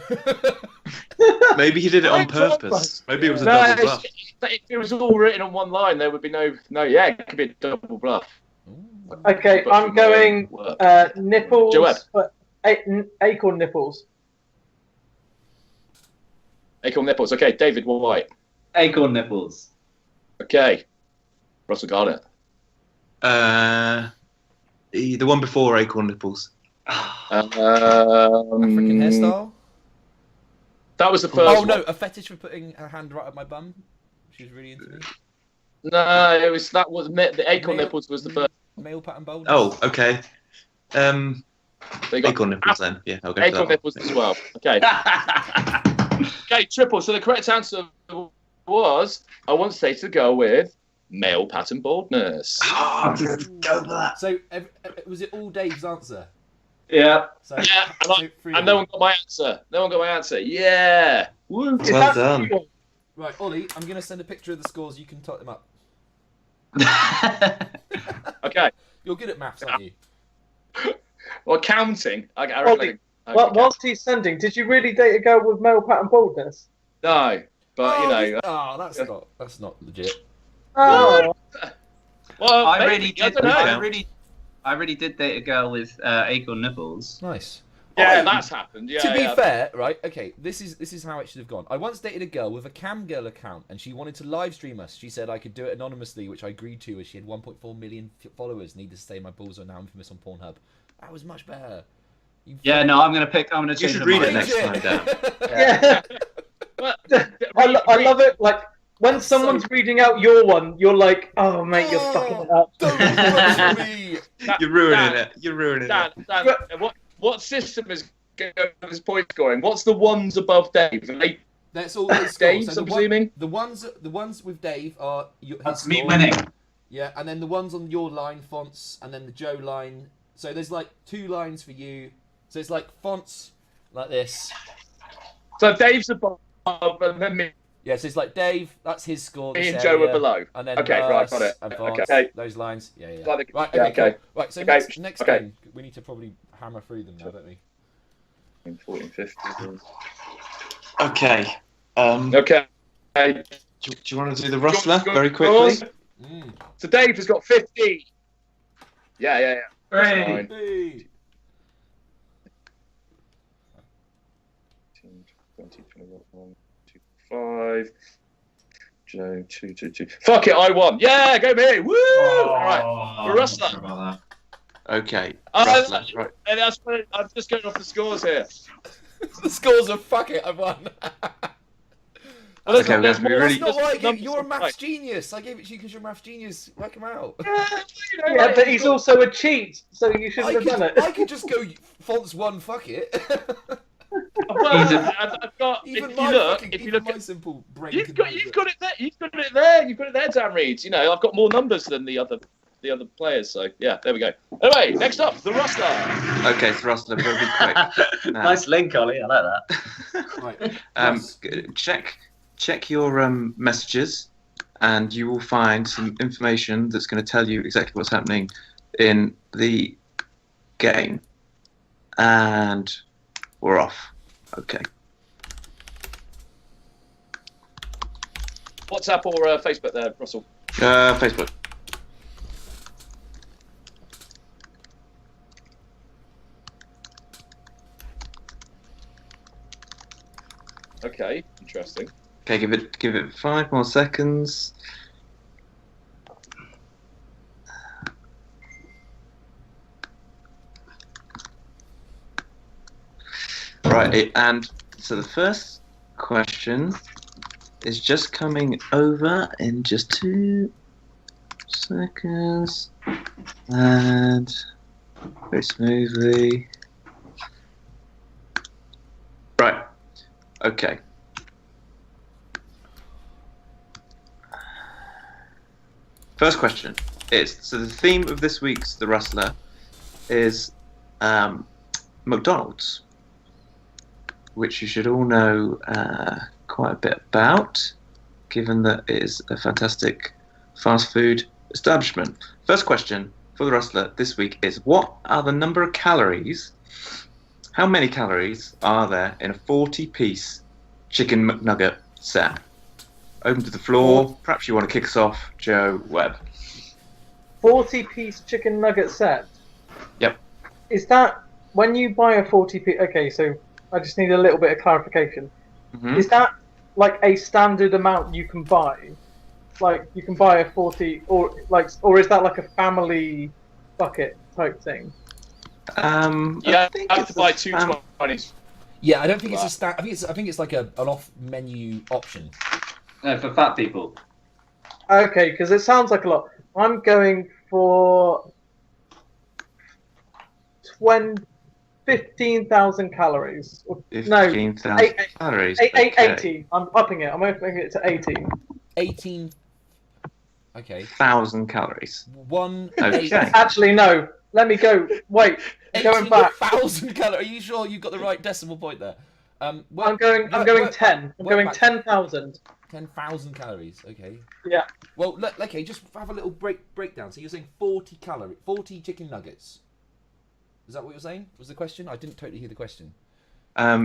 Maybe he did it on purpose. Maybe it was a No, double bluff. if it was all written on one line, there would be no. Yeah, it could be a double bluff. Okay, But I'm going work. nipples. Joab. But acorn nipples. Acorn nipples. Okay, David White. Acorn nipples. Okay, Russell got it. The one before Acorn Nipples. African hairstyle. That was the first. Oh one. no, a fetish for putting her hand right up my bum. She was really into me. No, the acorn Male- nipples was the first. Male pattern baldness. Oh, okay. They got Acorn Nipples then. Yeah, I'll go for acorn that one. nipples as well. Okay. Okay, triple. So the correct answer was I once dated a girl with male pattern baldness. Oh, just go for that. So was it all Dave's answer? Yeah. So, Yeah, three and of no you. one got my answer. No one got my answer. Yeah. Woo. Is Well that done. you? Right, Ollie, I'm going to send a picture of the scores. You can type them up. Okay. You're good at maths, aren't you? Well, counting. I Ollie, reckon. Well, whilst he's sending, did you really date a girl with male pattern baldness? No, but you know. That's not legit. Oh, Well, I maybe, really did. I don't know. I really did date a girl with acorn nipples. Nice. Yeah, Oh, that's happened. Yeah. to be yeah. fair, right? Okay, this is how it should have gone. I once dated a girl with a cam girl account, and she wanted to live stream us. She said I could do it anonymously, which I agreed to, as she had 1.4 million followers. Needless to say, my balls are now infamous on Pornhub. That was much better. Yeah, no, I'm gonna change You should the read it mind. next time, Dan. yeah. Well, I love it. Like when someone's reading out your one, you're like, "Oh, mate, you're fucking it up." Don't touch me. You're ruining it. You're ruining Dan, it. Dan, what system is this point scoring? What's the ones above Dave? Are they That's all his scores. Dave's, So I'm presuming? the ones with Dave are his That's me score. winning. Yeah, and then the ones on your line, fonts, and then the Joe line. So there's like 2 lines for you. So it's like fonts like this. So Dave's above, and then me Yeah, so it's like Dave, that's his score. and this Joe are area, below. And then Okay, right, Russ got it. and fonts, Okay. those lines. Yeah, yeah. Like the- Right, yeah, okay, okay. cool. Right, so Okay, next okay. game, we need to probably hammer through them now, don't we? 14, 15. Okay. Okay. Do you want to do the rustler Go- very go- quickly? So Dave has got 50. Yeah. That's Hooray. fine. Hey. 20, 21, 25. Joe, 2. Fuck it, I won. Yeah, go me. Woo! All right. The rustler. Sorry about Okay. Uh, Rustler. Right. And I'm just going off the scores here. The scores are fuck it. I won. Well, Okay, we have to be really. That's not why I gave numbers you're a on maths right. genius. I gave it to you because you're a maths genius. Work them out. Yeah, but he's also a cheat, so you I shouldn't have done could, it. I could just go fonts 1. Fuck it. Well, He's a- I've got. Even If my you look, fucking, if you even look, my simple brain. you've can got know it there. You've got it there, Dan Reed. You know, I've got more numbers than the other players. So yeah, there we go. Anyway, next up, the rustler. Okay, so Rustler, we've got to be quick. Now, Nice link, Ollie. I like that. Right. Russ. check your messages, and you will find some information that's going to tell you exactly what's happening in the game. And we're off. Okay. WhatsApp or Facebook there, Russell? Facebook. Okay, interesting. Okay, give it 5 more seconds. Right, and so the first question is just coming over in just 2 seconds, and very smoothly. Right. Okay. First question is, so the theme of this week's The Rustler is McDonald's, which you should all know quite a bit about, given that it is a fantastic fast food establishment. First question for The Rustler this week is, what are the number of calories, how many calories are there in a 40-piece chicken McNugget set? Open to the floor. Perhaps you want to kick us off, Joe Webb. 40-piece chicken nugget set. Yep. Is that when you buy a 40-piece? Okay, so I just need a little bit of clarification. Mhm. Is that like a standard amount you can buy? Like you can buy a 40, or is that like a family bucket type thing? Yeah, think I have it's to buy a 2 fam- 20s. Yeah, I don't think it's a stat. I think it's like an off menu option. For fat people. Okay, because it sounds like a lot. I'm going for 15,000 calories. No, 15,000 calories. Okay. 80. I'm upping it. I'm upping it to 80. 18. Okay. 1,000 calories. 1 Okay. 8. Actually, no. Let me go. Wait, going back. 18,000 calories. Are you sure you got the right decimal point there? I'm going 10. I'm going 10,000. 10,000 calories. Okay. Yeah. Well, okay, just have a little breakdown. So you're saying 40 chicken nuggets. Is that what you're saying? Was the question? I didn't totally hear the question.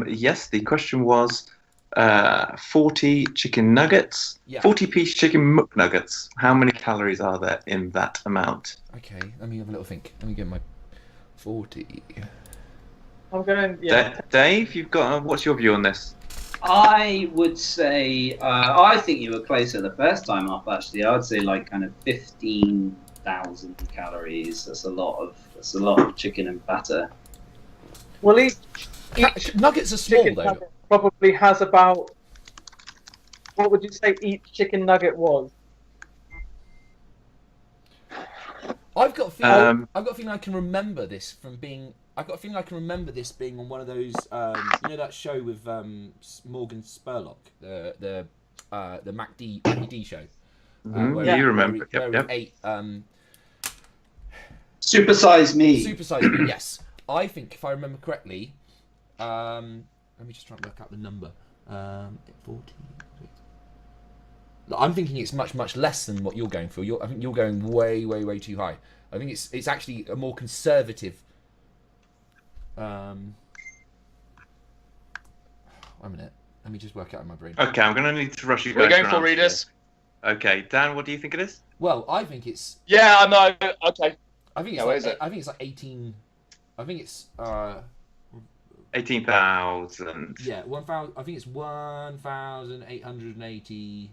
Yes, the question was 40 chicken nuggets, Yeah. 40-piece chicken McNuggets. How many calories are there in that amount? Okay. Let me have a little think. Let me get my 40. I'm going. Yeah. Dave, you've got. What's your view on this? I would say, I think you were closer the first time up, actually. I would say like kind of 15,000 calories. That's a lot of chicken and batter. Well, each Nuggets are small chicken though. nugget probably has about what would you say each chicken nugget was? I've got a feeling. Um, I've got a feeling I can remember this from being. I've got a feeling I can remember this being on one of those. You know that show with Morgan Spurlock, the MacD show. You remember? Where Yep. we ate Supersize me. Supersize Me. Yes, I think if I remember correctly. Let me just try and work out the number. 40. I'm thinking it's much less than what you're going for. I think you're going way too high. I think it's actually a more conservative. One minute. Let me just work it out in my brain. Okay, I'm going to need to rush you guys. We're going for for answers. readers. Okay, Dan, what do you think it is? Well, I think it's. Yeah, I know. Okay. I think it's. Yeah, where is it? I think it's like 18. I think it's. 18,000. Yeah, 1,000. I think it's 1,880.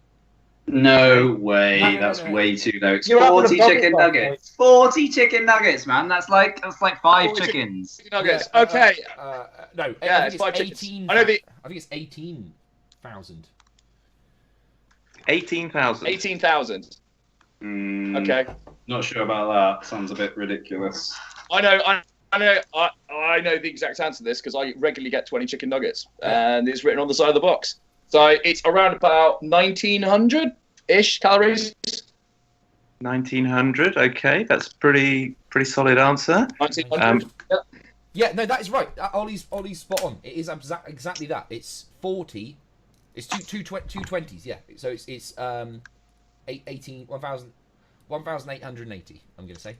No way, No. that's way too low. It's You're having a 40 bubble chicken bath, nuggets. 40 chicken nuggets, man. That's like 5 40 chickens. Nuggets. Yeah, Okay. No. Yeah, I it's think 5 it's chickens. 18. I know the- I think it's 18,000. 18,000. 18,000. Okay. Not sure about that. Sounds a bit ridiculous. I know the exact answer to this because I regularly get 20 chicken nuggets, and it's written on the side of the box. So it's around about 1,900-ish calories. 1,900. Okay, that's pretty solid answer. 1,900. Yep. Yeah, no, that is right. Ollie's spot on. It is exactly that. It's 40. It's two 20s. Yeah. So it's 1,880. I'm gonna say.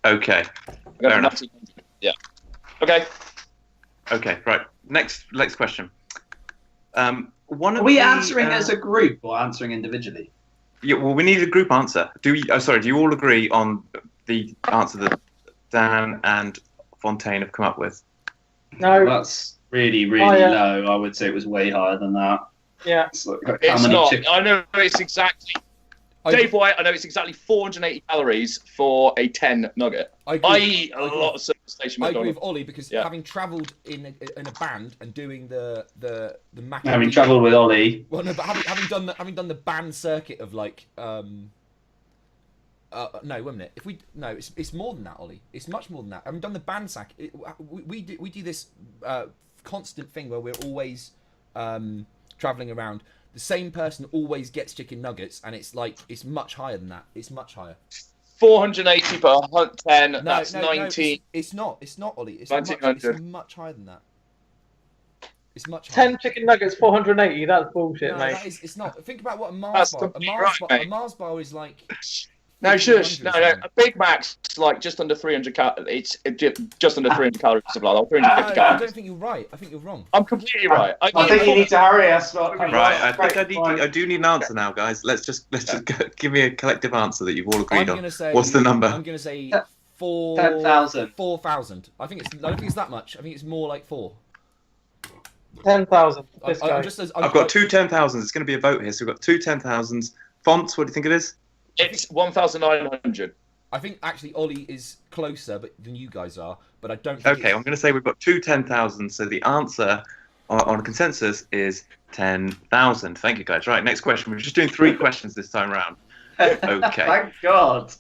Okay, I got fair enough. 1,900. Yeah. Okay. Okay, right. Next question. One of Are we the, answering as a group or answering individually? Yeah, well, we need a group answer. Do you all agree on the answer that Dan and Fontaine have come up with? No. That's really Oh, yeah. low. I would say it was way higher than that. Yeah. It's like, It's not. I know it's exactly. I- Dave White, I know it's exactly 480 calories for a 10 nugget. I agree. I eat a lot of service station I agree McDonald's. with Ollie because Yeah. having travelled in a band and doing the Mac. Having travelled with Ollie. Well, no, but having done the band circuit of like no, wait a minute. It's more than that, Ollie. It's much more than that. Having done the band sack, we do this constant thing where we're always travelling around. The same person always gets chicken nuggets, and it's much higher than that. It's much higher. 480 per 10. That's 19. It's not, Ollie. It's 1900. much higher than that. It's much higher. 10 chicken nuggets, 480. That's bullshit, No, mate. it's not. Think about what a That's Mars bar. completely right, mate. A Mars bar is like. No, shush. 1500 No, or no. something. A Big Mac's like just under 300 calories. It's just under 300 calories, something like that. 350 No, I calories. don't think you're right. I think you're wrong. I'm completely right. I think you need to hurry us. Right, I do need an answer now, guys. Let's just give me a collective answer that you've all agreed I'm on. gonna say. What's the number? I'm gonna say 10,000. 4,000. I don't think it's that much. I think it's more like 4. 10,000. This guy. I've got two 10,000s. It's going to be a vote here, so we've got two 10,000s. Fonts, what do you think it is? It's 1,900. I think actually Ollie is closer than you guys are, but I don't. Think Okay, I'm going to say we've got two 10,000s, so the answer on a consensus is 10,000. Thank you, guys. Right, next question. We're just doing 3 questions this time around. Okay. Thank God.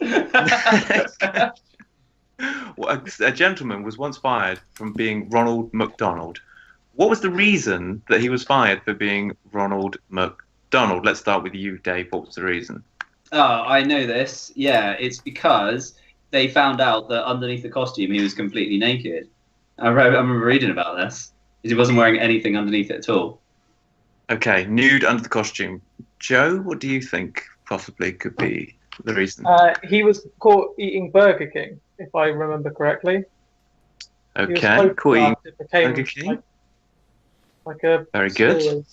Well, a gentleman was once fired from being Ronald McDonald. What was the reason that he was fired for being Ronald McDonald? Let's start with you, Dave. What was the reason? Oh, I know this. Yeah, it's because they found out that underneath the costume he was completely naked. I remember reading about this. He wasn't wearing anything underneath it at all. Okay, nude under the costume. Joe, what do you think possibly could be the reason? He was caught eating Burger King, if I remember correctly. He was Okay, caught eating photographed. It became Burger King. like a Very good. story.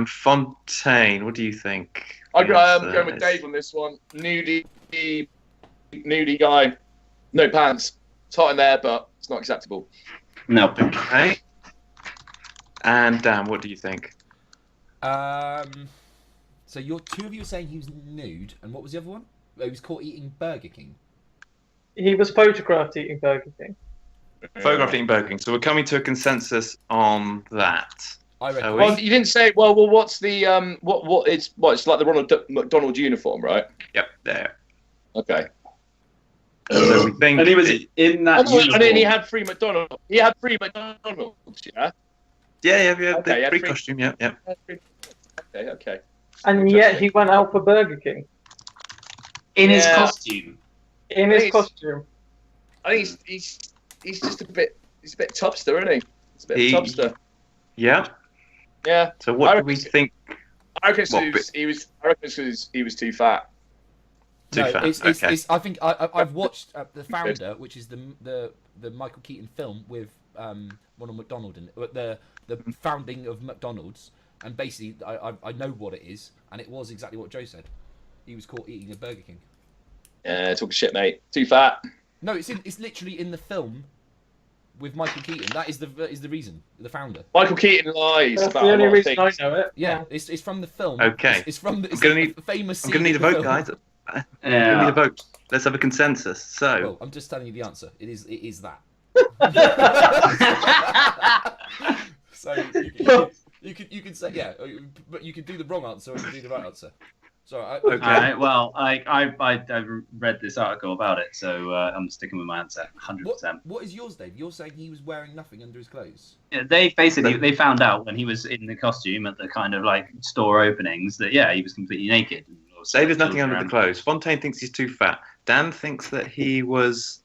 Fontaine, what do you think? I'm the answer going with is? Dave on this one. Nudie guy. No pants. It's hot in there, but it's not acceptable. No. Okay. And Dan, what do you think? So you're two of you are saying he was nude, and what was the other one? He was caught eating Burger King. He was photographed eating Burger King. Photographed eating Burger King. So we're coming to a consensus on that. I reckon. Are we? Well, you didn't say. Well, what's the what? It's like the Ronald McDonald uniform, right? Yep, there. Okay. So we think. And he was in that uniform. And then he had three McDonald's. He had three McDonald's, yeah. Yeah, Okay, the yeah, free free- costume, yeah. Okay. And yet he went out for Burger King in his Yeah. costume. in I his think costume. I think he's just a bit. He's a bit tubster, isn't he? He's a bit He- tubster. Yeah. Yeah. So what I do we reckon- think? I reckon it's What 'cause he was. I reckon it's 'cause he was too fat. Too No, fat. it's, Okay. I think I've watched the Founder, which is the Michael Keaton film with Ronald McDonald in it, the founding of McDonald's, and basically I know what it is, and it was exactly what Joe said. He was caught eating a Burger King. Yeah, talking shit, mate. Too fat. No, it's literally in the film with Michael Keaton. That is the reason, the Founder. Michael Keaton lies That's about the a only lot of reason I things. know it. Yeah, it's from the film. Okay. It's from the, it's gonna the need- famous. I'm going to scene need a of the vote, film. guys. I'm going to Yeah. need a vote. Let's have a consensus. So, Well, I'm just telling you the answer. It is that. So you can say yeah, but you can do the wrong answer or you can do the right answer. So Okay. All right. Well, I read this article about it, so I'm sticking with my answer, 100%. what is yours, Dave? You're saying he was wearing nothing under his clothes. Yeah, they found out when he was in the costume at the kind of like store openings that he was completely naked. Dave is nothing under the clothes. Fontaine thinks he's too fat. Dan thinks that he was.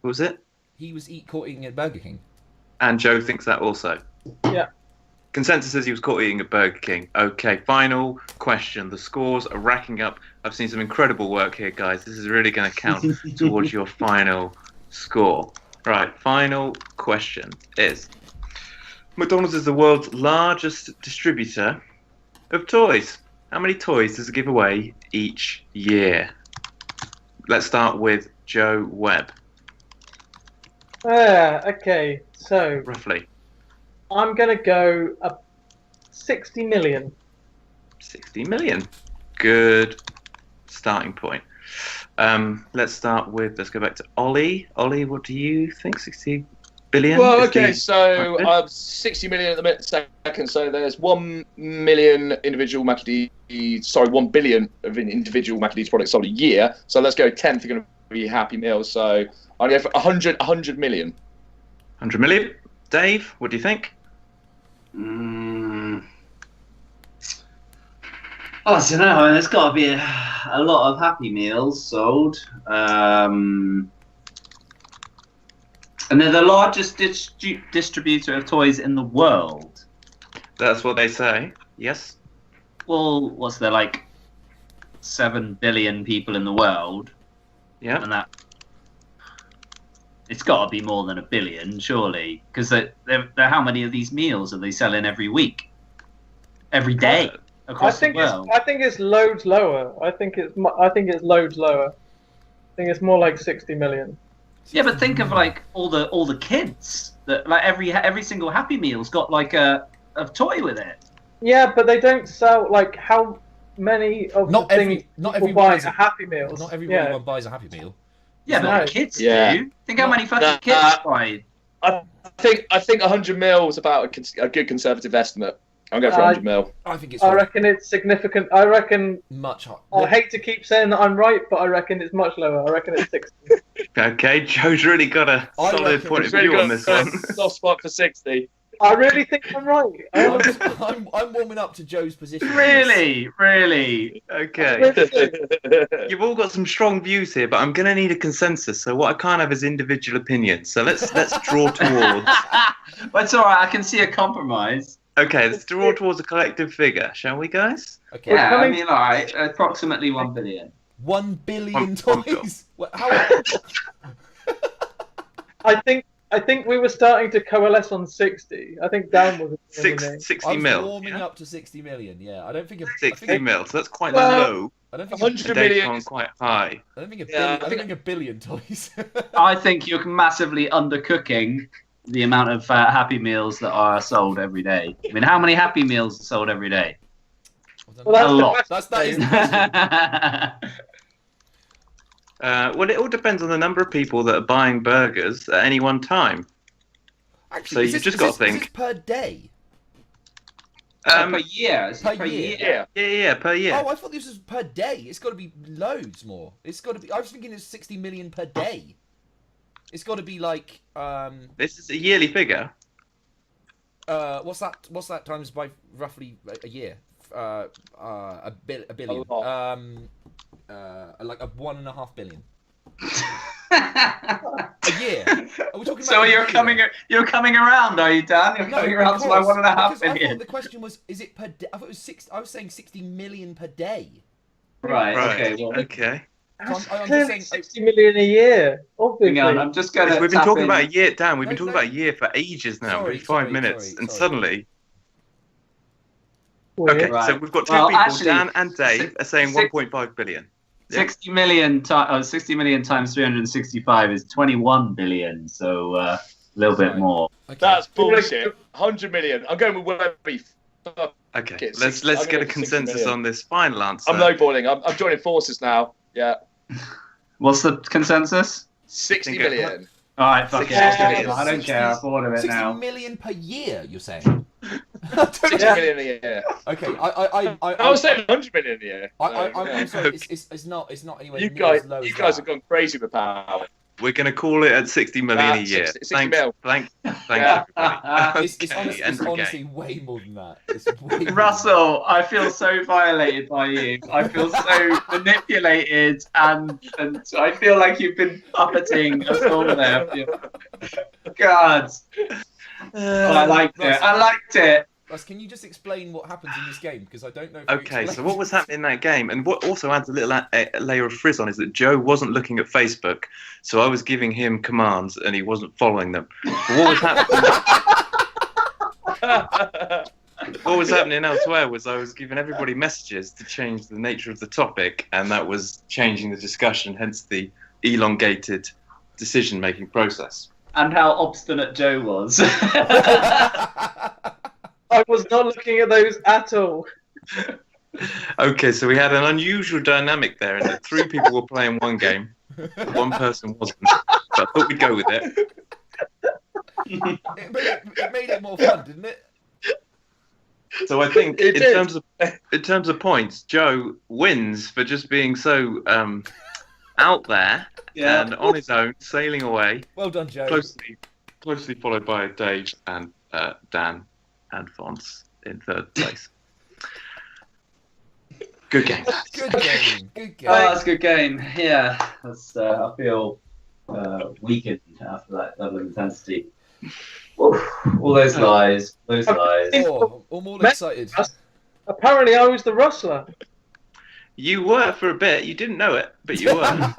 What was it? He was caught eating at Burger King. And Joe thinks that also. Yeah. Consensus says he was caught eating at Burger King. Okay, final question. The scores are racking up. I've seen some incredible work here, guys. This is really going to count towards your final score. Right, final question is: McDonald's is the world's largest distributor of toys. How many toys does it give away each year? Let's start with Joe Webb, Okay, so roughly. I'm going to go 60 million. 60 million. Good starting point. Let's go back to Ollie. Ollie, what do you think? 60 billion? Well, is okay, the- so 60 million at the minute second. So there's 1 million individual Maccadees. Sorry, 1 billion of individual Maccadees products sold a year. So let's go 10th. You're going to be Happy Meals. So I'll go for 100 million. 100 million. Dave, what do you think? Oh, I don't know. There's got to be a lot of Happy Meals sold. And they're the largest distributor of toys in the world. That's what they say. Yes. Well, what's there, like 7 billion people in the world? Yeah. And that it's got to be more than 1 billion, surely, because they're how many of these meals are they selling every week, every day across the world? I think it's loads lower. I think it's loads lower. I think it's more like 60 million. Yeah, but think of like all the kids that like every single Happy Meal's got like a toy with it. Yeah, but they don't sell like how many of Not the every- things not people everyone buy is a- are Happy Meals. Not everybody Yeah. one buys a Happy Meal. Yeah, No. but the kids Yeah. do. Think how many fucking kids buy. I think 100 mil is about a good conservative estimate. I'm going for 100 mil. I think it's I reckon it's significant. I reckon. much higher. I hate to keep saying that I'm right, but I reckon it's much lower. I reckon it's 60. Okay, Joe's really got a I solid reckon point of Really view on got this a one. soft spot for 60. I really think I'm right. I'm warming up to Joe's position. on this. Really? Okay. You've all got some strong views here, but I'm going to need a consensus. So what I can't have is individual opinions. So let's draw towards. But it's all right. I can see a compromise. Okay, let's draw towards a collective figure, shall we, guys? Okay. Yeah, I coming- mean, all right, approximately 1 billion. 1 billion One- toys. How? I think we were starting to coalesce on 60. I think Dan was. Six, 60 I was mil. warming Yeah? up to 60 million. Yeah, I don't think. 60 mil, so that's quite Well- low. I don't think. 100 And Dave's million. gone quite high. I don't think a Yeah, billion. I I don't think- think a billion toys. I think you're massively undercooking the amount of Happy Meals that are sold every day. I mean, how many Happy Meals are sold every day? Well, that's A the lot. question. that is. Well, it all depends on the number of people that are buying burgers at any one time. Actually, So is you've this- just is got this- to is think. this per day. Per year. Is per it per year. year? Yeah. per year. Oh, I thought this was per day. It's got to be loads more. It's got to be. I was thinking it's 60 million per day. It's got to be like. This is a yearly figure. What's that? What's that times by roughly a year? A billion. A Like a 1.5 billion. A year. Are we talking about So a you're year? coming around, are you, Dan? You're coming around to my because- 1.5 because I billion. thought the question was, is it per day? I thought it was I was saying 60 million per day. Right. Right. Okay. Well, Okay. So I'm just Clearly saying. 60 million a year, obviously. hang on. I'm just going to. We've been talking about a year, Dan. We've been No, talking no. about a year for ages now. Sorry, We've been 5 sorry, minutes, sorry, and sorry. suddenly. Weird. Okay, Right. so we've got two Well, people, actually, Dan and Dave, are saying six- 1.5 billion. 60 million, 60 million times 365 is 21 billion. So a little bit Right. more. Okay. That's bullshit. 100 million. I'm going with Webby. Fuck Okay, it, let's 60 get a I'm gonna go 60 consensus million. on this final answer. I'm lowballing. I'm joining forces now. Yeah. What's the consensus? 60 think it- million. All right, fuck it. 60 I million. don't care. I'm bored of it 60 now. million per year, you're saying? I don't 60 know. million a year. Okay, I was saying 100 million a year. I'm sorry. Okay. It's not anywhere You near guys, as low you as guys that. have gone crazy with power. We're going to call it at 60 million a year. 60 mil. Thank Yeah. everybody. It's Okay, honestly way more than that. It's way more than Russell, I feel so violated by you. I feel so manipulated, and I feel like you've been puppeting us all there. God, I liked it. I liked it. Russ, can you just explain what happens in this game? Because I don't know. If Okay, so what was happening in that game, and what also adds a little layer of frizz on, is that Joe wasn't looking at Facebook, so I was giving him commands and he wasn't following them. But what was happening? What was happening elsewhere was I was giving everybody messages to change the nature of the topic, and that was changing the discussion, hence the elongated decision-making process. And how obstinate Joe was. I was not looking at those at all. Okay, so we had an unusual dynamic there, in that 3 people were playing one game, 1 person wasn't. But I thought we'd go with it. it made it more fun, didn't it? So I think It in did. terms of points, Joe wins for just being so out there Yeah. and on his own, sailing away, Well done, Joe. closely followed by Dave and Dan and Fonz in 3rd place. Good game. Good game. Good game. Oh, that's a good game. Yeah, that's. I feel weakened after that level of intensity. Oof, all those lies. Those lies. Oh, I'm all excited. Apparently, I was the rustler. You were for a bit. You didn't know it, but you were.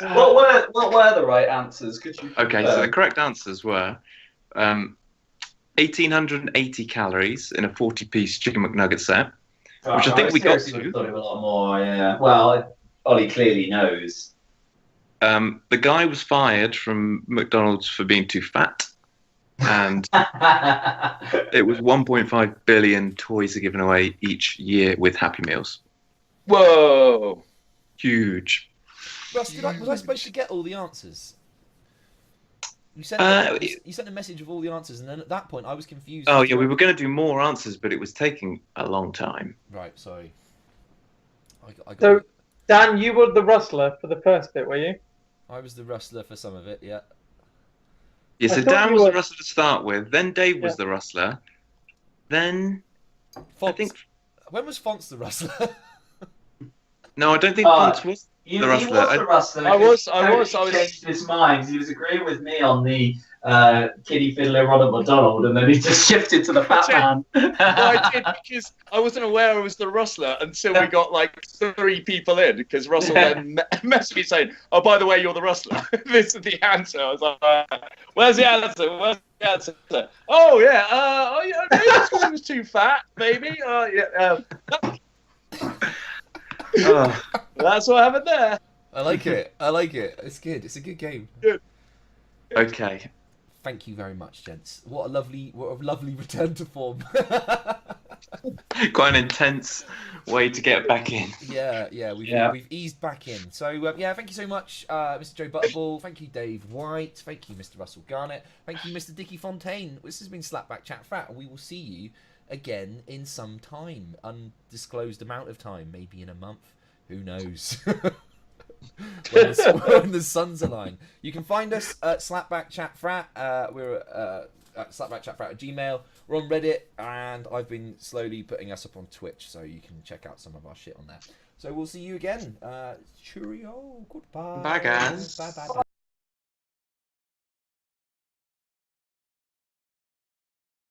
What were the right answers? Could you? Okay, so the correct answers were 1,880 calories in a 40-piece chicken McNugget set. which I think we got seriously to. thought it was a lot more. Yeah. Well, Ollie clearly knows. The guy was fired from McDonald's for being too fat, and it was 1.5 billion toys are given away each year with Happy Meals. Whoa. Huge. Russ, was I supposed to get all the answers? You sent, you sent a message of all the answers, and then at that point I was confused. Oh yeah, we were going to do more answers, but it was taking a long time. Right, sorry. I got So, it. Dan, you were the rustler for the first bit, were you? I was the rustler for some of it, yeah. Yeah, I so thought Dan you was were- the rustler to start with, then Dave was Yeah. the rustler, then Fonts. I think When was Fonts the rustler? no, I don't think Oh, Fonts was. He The was rustler. the rustler. I was- He changed his mind. He was agreeing with me on the kiddie fiddler Ronald McDonald, and then he just shifted to the fat man. Well, I did because I wasn't aware I was the rustler until we got like 3 people in. Because Russell then messaged me saying, "Oh, by the way, you're the rustler." This is the answer. I was like, "Where's the answer? Where's the answer?" Oh yeah. Maybe he was too fat. Maybe. Yeah. Oh, That's what happened there. I like it. I like it. It's good. It's a good game. okay. Thank you very much, gents. What a lovely return to form. Quite an intense Way to get back in. We've eased back in. So thank you so much, Mr. Joe Butterball. Thank you, Dave White. Thank you, Mr. Russell Garnett. Thank you, Mr. Dickie Fontaine. This has been Slapback Chat Frat, and we will see you again in some time, undisclosed amount of time, maybe in a month. Who knows? when the suns align. You can find us at Slapback Chat Frat. We're at Slapback Chat Frat at Gmail. We're on Reddit, and I've been slowly putting us up on Twitch, so you can check out some of our shit on there. So we'll see you again. Cheerio. Goodbye. Bye, guys. Bye.